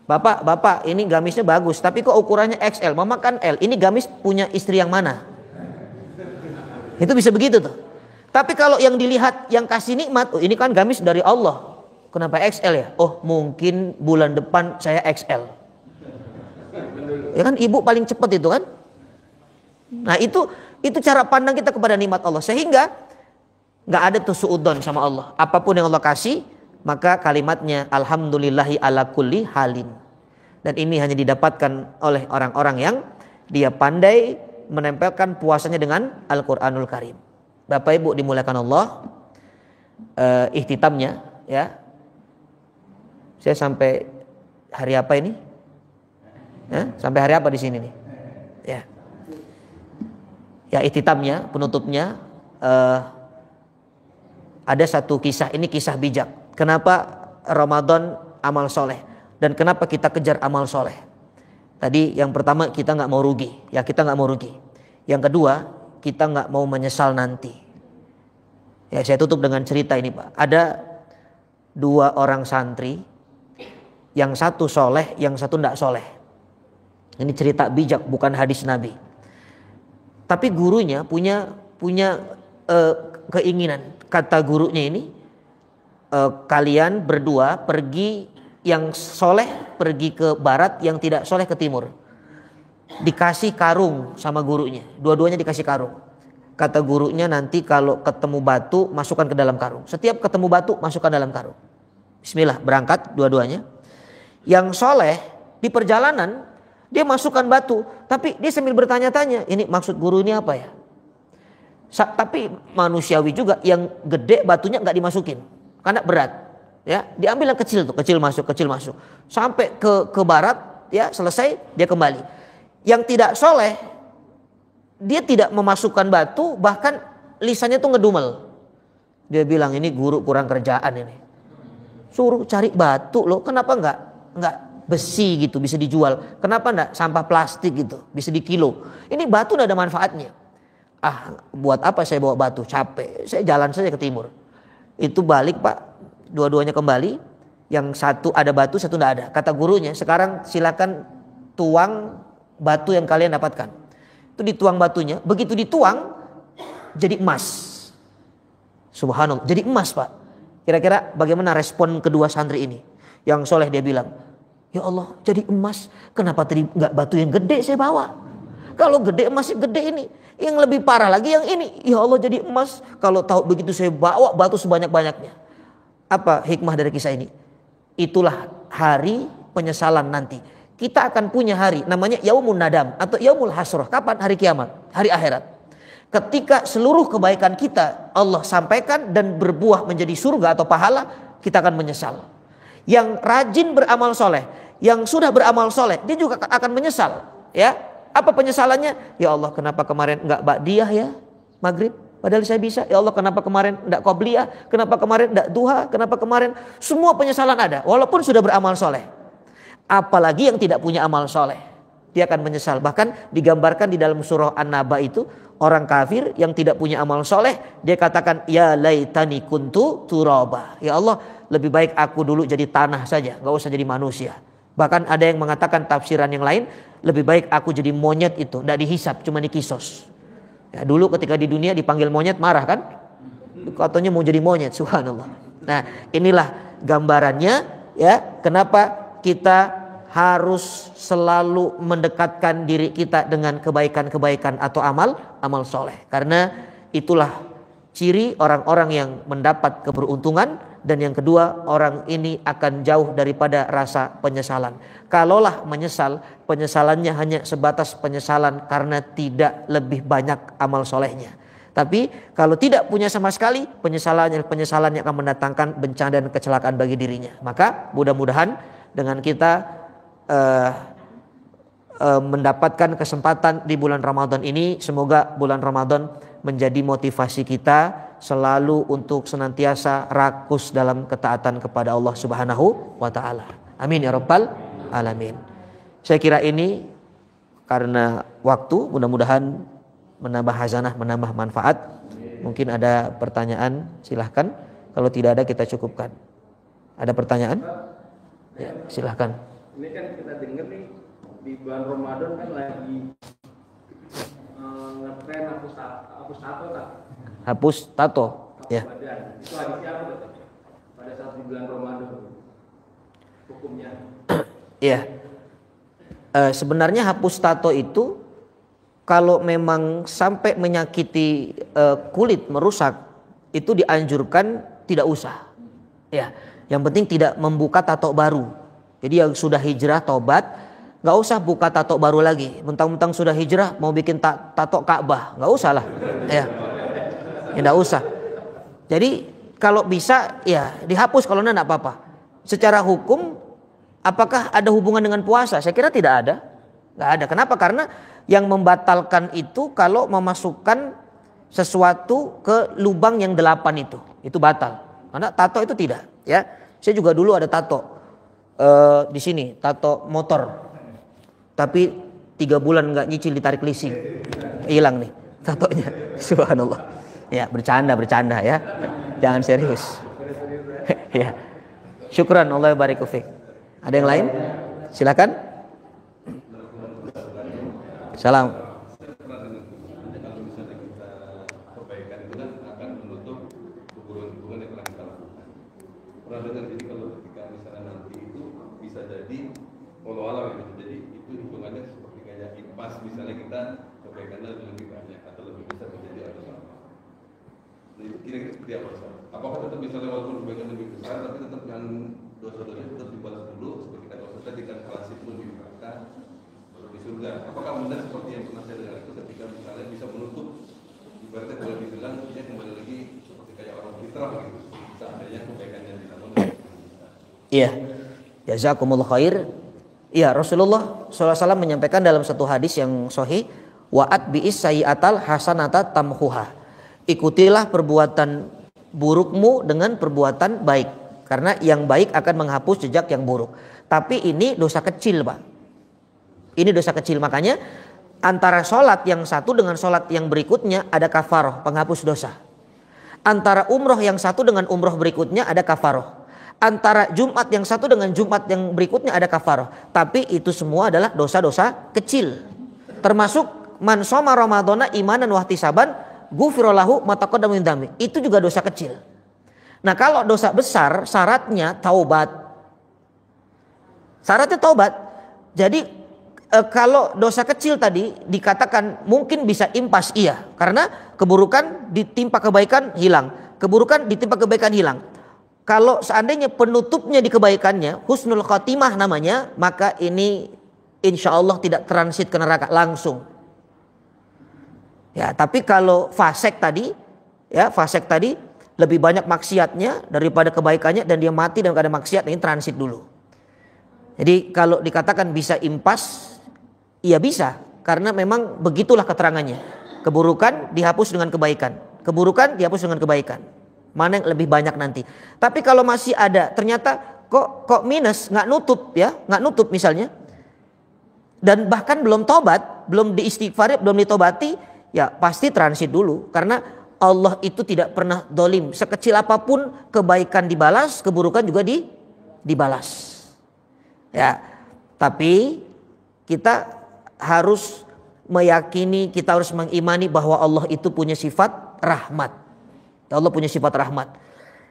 Bapak, ini gamisnya bagus, tapi kok ukurannya XL? Mama kan L. Ini gamis punya istri yang mana? Itu bisa begitu tuh. Tapi kalau yang dilihat, yang kasih nikmat, oh ini kan gamis dari Allah. Kenapa XL ya? Oh mungkin bulan depan saya XL. Ya kan ibu paling cepat itu kan. Nah itu cara pandang kita kepada nikmat Allah. Sehingga gak ada tuh suudon sama Allah. Apapun yang Allah kasih, maka kalimatnya alhamdulillahi ala kulli halin. Dan ini hanya didapatkan oleh orang-orang yang dia pandai menempelkan puasanya dengan Al-Quranul Karim. Bapak Ibu dimuliakan Allah, ihtitamnya ya. Saya sampai hari apa ini? Sampai hari apa di sini nih? Ya. Ya ihtitamnya, penutupnya ada satu kisah, ini kisah bijak. Kenapa Ramadan amal soleh dan kenapa kita kejar amal soleh? Tadi yang pertama kita nggak mau rugi, ya kita nggak mau rugi. Yang kedua kita nggak mau menyesal nanti. Ya saya tutup dengan cerita ini Pak. Ada dua orang santri, yang satu soleh, yang satu nggak soleh. Ini cerita bijak, bukan hadis Nabi. Tapi gurunya punya keinginan. Kata gurunya ini, kalian berdua pergi, yang soleh pergi ke barat, yang tidak soleh ke timur. Dikasih karung sama gurunya, dua-duanya dikasih karung. Kata gurunya nanti kalau ketemu batu masukkan ke dalam karung. Setiap ketemu batu masukkan dalam karung. Bismillah, berangkat dua-duanya. Yang soleh di perjalanan dia masukkan batu, tapi dia sambil bertanya-tanya, ini maksud guru ini apa ya? Tapi manusiawi juga, yang gede batunya nggak dimasukin karena berat. Ya, diambil yang kecil tuh, kecil masuk, sampai ke barat, ya selesai dia kembali. Yang tidak soleh, dia tidak memasukkan batu, bahkan lisannya tuh ngedumel. Dia bilang ini guru kurang kerjaan ini. Suruh cari batu loh, kenapa enggak besi gitu bisa dijual? Kenapa enggak sampah plastik gitu bisa dikilo? Ini batu enggak ada manfaatnya. Ah, buat apa saya bawa batu? Capek. Saya jalan saja ke timur. Itu balik Pak, dua-duanya kembali. Yang satu ada batu, satu enggak ada. Kata gurunya, sekarang silakan tuang batu yang kalian dapatkan. Itu dituang batunya, begitu dituang jadi emas. Subhanallah, jadi emas Pak. Kira-kira bagaimana respon kedua santri ini? Yang soleh dia bilang, ya Allah jadi emas, kenapa tadi nggak batu yang gede saya bawa? Kalau gede emas gede ini, yang lebih parah lagi yang ini. Ya Allah jadi emas, kalau tahu begitu saya bawa batu sebanyak-banyaknya. Apa hikmah dari kisah ini? Itulah hari penyesalan nanti. Kita akan punya hari namanya Yaumun Nadam atau Yaumul Hasrah. Kapan? Hari kiamat, hari akhirat. Ketika seluruh kebaikan kita Allah sampaikan dan berbuah menjadi surga atau pahala, kita akan menyesal. Yang rajin beramal soleh, yang sudah beramal soleh, dia juga akan menyesal. Ya, apa penyesalannya? Ya Allah, kenapa kemarin enggak ba'diyah ya maghrib? Padahal saya bisa. Ya Allah, kenapa kemarin enggak qobliyah? Kenapa kemarin enggak duha? Kenapa kemarin? Semua penyesalan ada, walaupun sudah beramal soleh. Apalagi yang tidak punya amal soleh, dia akan menyesal. Bahkan digambarkan di dalam surah An-Naba itu, orang kafir yang tidak punya amal soleh, dia katakan, ya laitani kuntu turaba. Ya Allah, lebih baik aku dulu jadi tanah saja, gak usah jadi manusia. Bahkan ada yang mengatakan tafsiran yang lain, lebih baik aku jadi monyet itu, gak dihisap, cuma dikisos. Ya, dulu ketika di dunia dipanggil monyet marah kan? Katanya mau jadi monyet, subhanallah. Nah, inilah gambarannya ya, kenapa kita harus selalu mendekatkan diri kita dengan kebaikan-kebaikan atau amal soleh. Karena itulah ciri orang-orang yang mendapat keberuntungan. Dan yang kedua, orang ini akan jauh daripada rasa penyesalan. Kalaulah menyesal, penyesalannya hanya sebatas penyesalan karena tidak lebih banyak amal solehnya. Tapi kalau tidak punya sama sekali, penyesalannya akan mendatangkan bencana dan kecelakaan bagi dirinya. Maka mudah-mudahan dengan kita mendapatkan kesempatan di bulan Ramadan ini, semoga bulan Ramadan menjadi motivasi kita selalu untuk senantiasa rakus dalam ketaatan kepada Allah Subhanahu wa taala. Amin ya rabbal alamin. Saya kira ini karena waktu, mudah-mudahan menambah hazanah, menambah manfaat. Mungkin ada pertanyaan, silahkan. Kalau tidak ada kita cukupkan. Ada pertanyaan? Ya, silahkan. Ini kan kita dengar nih di bulan Ramadan kan lagi ngetren hapus tato tak? Hapus tato, ya. Itu hadisnya apa tuh? Pada saat di bulan Ramadan hukumnya? Iya. Sebenarnya hapus tato itu kalau memang sampai menyakiti kulit, merusak, itu dianjurkan tidak usah. Ya, yang penting tidak membuka tato baru. Jadi yang sudah hijrah tobat, nggak usah buka tato baru lagi. Mentang-mentang sudah hijrah mau bikin tato Ka'bah, nggak usah lah. Ya, nggak usah. Jadi kalau bisa ya dihapus, kalau enggak apa-apa. Secara hukum, apakah ada hubungan dengan puasa? Saya kira tidak ada. Nggak ada. Kenapa? Karena yang membatalkan itu kalau memasukkan sesuatu ke lubang yang 8 itu batal. Karena tato itu tidak. Ya, saya juga dulu ada tato. Di sini tato motor, tapi 3 bulan nggak nyicil ditarik leasing, hilang nih tatonya. Subhanallah. Ya, bercanda ya, jangan serius. Ya, syukran, Allah barik fiik. Ada yang lain? Silakan. Salam. Misalnya kita kebaikannya lebih banyak atau lebih besar menjadi Allah. Kira-kira seperti apa? Apakah tetap misalnya walaupun kebaikan lebih besar, tapi tetap yang dosa-dosanya tetap dibalas dulu, seperti kata Ustaz tadi kan kalas itu lebih neraka, baru di surga. Apakah benar seperti yang pernah saya dengar itu ketika misalnya bisa menutup, ibaratnya boleh dibilang dia kembali lagi seperti kayak orang fitrah gitu, seandainya kebaikannya dilakukan. Iya, jazakumullah khair. Iya, Rasulullah SAW menyampaikan dalam satu hadis yang sahih, wa'at bi'is sayyi'atal hasanata tamhuha. Ikutilah perbuatan burukmu dengan perbuatan baik. Karena yang baik akan menghapus jejak yang buruk. Tapi ini dosa kecil, Pak. Ini dosa kecil. Makanya antara sholat yang satu dengan sholat yang berikutnya ada kafaroh, penghapus dosa. Antara umroh yang satu dengan umroh berikutnya ada kafaroh. Antara Jumat yang satu dengan Jumat yang berikutnya ada kafaroh. Tapi itu semua adalah dosa-dosa kecil. Termasuk man shoma ramadhana imanan wa ihtisaban ghufira lahu ma taqaddama min dzambi. Itu juga dosa kecil. Nah, kalau dosa besar syaratnya taubat. Syaratnya taubat. Jadi kalau dosa kecil tadi dikatakan mungkin bisa impas, iya. Karena keburukan ditimpa kebaikan hilang. Keburukan ditimpa kebaikan hilang. Kalau seandainya penutupnya di kebaikannya, husnul khotimah namanya, maka ini insya Allah tidak transit ke neraka langsung. Ya, tapi kalau fasek tadi lebih banyak maksiatnya daripada kebaikannya dan dia mati dalam keadaan maksiat, ini transit dulu. Jadi kalau dikatakan bisa impas, iya bisa, karena memang begitulah keterangannya. Keburukan dihapus dengan kebaikan, keburukan dihapus dengan kebaikan. Mana yang lebih banyak nanti. Tapi kalau masih ada, ternyata kok minus, nggak nutup misalnya, dan bahkan belum tobat, belum diistighfari, belum ditobati, ya pasti transit dulu. Karena Allah itu tidak pernah dolim. Sekecil apapun kebaikan dibalas, keburukan juga dibalas. Ya, tapi kita harus meyakini, kita harus mengimani bahwa Allah itu punya sifat rahmat. Allah punya sifat rahmat.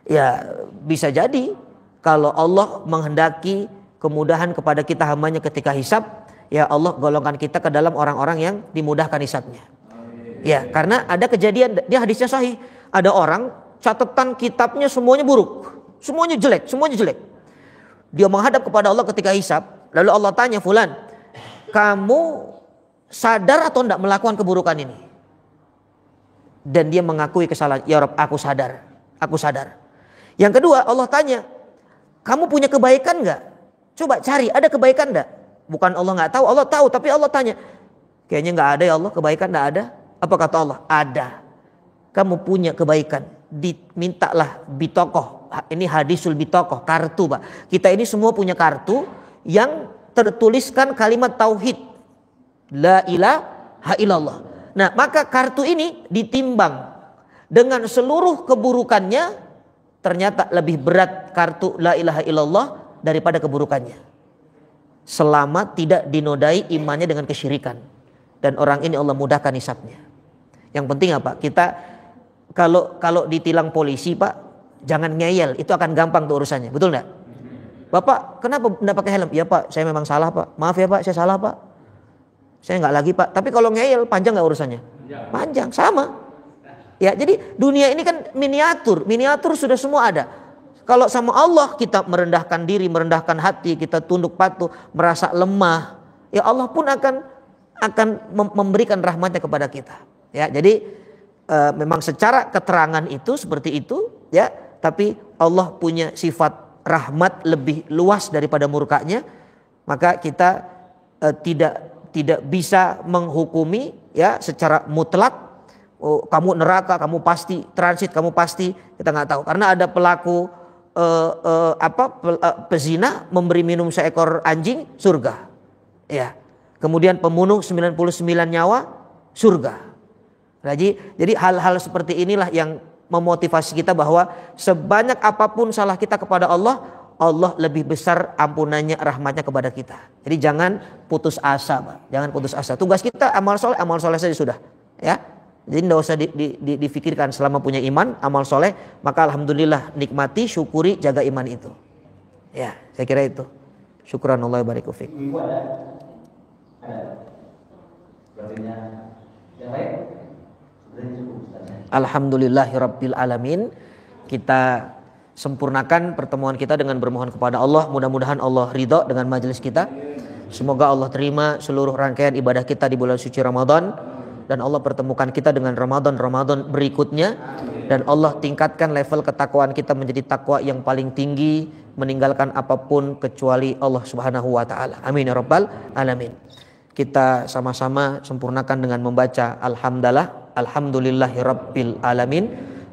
Ya, bisa jadi kalau Allah menghendaki kemudahan kepada kita hambanya ketika hisab, ya Allah golongkan kita ke dalam orang-orang yang dimudahkan hisabnya. Ya, karena ada kejadian, dia hadisnya sahih. Ada orang catatan kitabnya semuanya buruk, semuanya jelek. Dia menghadap kepada Allah ketika hisab, lalu Allah tanya, "Fulan, kamu sadar atau tidak melakukan keburukan ini?" Dan dia mengakui kesalahan. "Ya Rabb, aku sadar." Yang kedua, Allah tanya, "Kamu punya kebaikan enggak? Coba cari, ada kebaikan enggak?" Bukan Allah enggak tahu, Allah tahu, tapi Allah tanya, "Kayaknya enggak ada ya Allah, kebaikan enggak ada." Apa kata Allah? "Ada. Kamu punya kebaikan, dimintalah bitokoh." Ini hadisul bitokoh, kartu, Pak. Kita ini semua punya kartu yang tertuliskan kalimat tauhid, la ilaha illallah. Nah, maka kartu ini ditimbang dengan seluruh keburukannya, ternyata lebih berat kartu la ilaha illallah daripada keburukannya. Selama tidak dinodai imannya dengan kesyirikan. Dan orang ini Allah mudahkan hisabnya. Yang penting apa? Kita kalau ditilang polisi, Pak, jangan ngeyel, itu akan gampang tuh urusannya. Betul enggak? "Bapak, kenapa enggak pakai helm?" "Ya Pak, saya memang salah Pak. Maaf ya Pak, saya salah Pak. Saya enggak lagi Pak." Tapi kalau ngeyel, panjang enggak urusannya? Panjang, sama. Ya, jadi dunia ini kan miniatur sudah semua ada. Kalau sama Allah kita merendahkan diri, merendahkan hati, kita tunduk patuh, merasa lemah, ya Allah pun akan memberikan rahmatnya kepada kita. Ya, jadi memang secara keterangan itu seperti itu, ya. Tapi Allah punya sifat rahmat lebih luas daripada murkanya, maka kita tidak bisa menghukumi, ya, secara mutlak. Oh, kamu neraka, kamu pasti transit, kamu pasti, kita nggak tahu. Karena ada pelaku pezina memberi minum seekor anjing, surga. Ya. Kemudian pembunuh 99 nyawa, surga. Jadi hal-hal seperti inilah yang memotivasi kita bahwa sebanyak apapun salah kita kepada Allah, Allah lebih besar ampunannya, rahmatnya kepada kita. Jadi jangan putus asa, Pak. Jangan putus asa. Tugas kita amal soleh saja sudah. Ya. Jadi tidak usah difikirkan, selama punya iman, amal soleh, maka alhamdulillah nikmati, syukuri, jaga iman itu. Ya, saya kira itu. Syukranallah wa barik fiik. Alhamdulillahirabbil alamin. Kita sempurnakan pertemuan kita dengan bermohon kepada Allah. Mudah-mudahan Allah ridha dengan majelis kita. Semoga Allah terima seluruh rangkaian ibadah kita di bulan suci Ramadan, dan Allah pertemukan kita dengan Ramadan berikutnya, dan Allah tingkatkan level ketakwaan kita menjadi takwa yang paling tinggi, meninggalkan apapun kecuali Allah Subhanahu wa taala. Amin ya rabbal alamin. Kita sama-sama sempurnakan dengan membaca alhamdulillahirabbil alamin.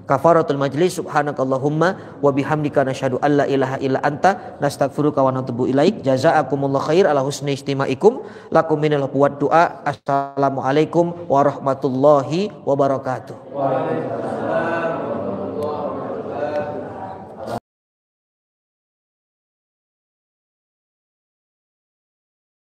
Kafaratul majlis, subhanakallahumma wa bihamdika nasyhadu alla ilaha illa anta nastaghfiruka wa natubu ilaik. Jazaakumullah khair ala husni istimaikum. Lakum minal buat doa. Assalamualaikum warahmatullahi wabarakatuh. Waalaikumsalam.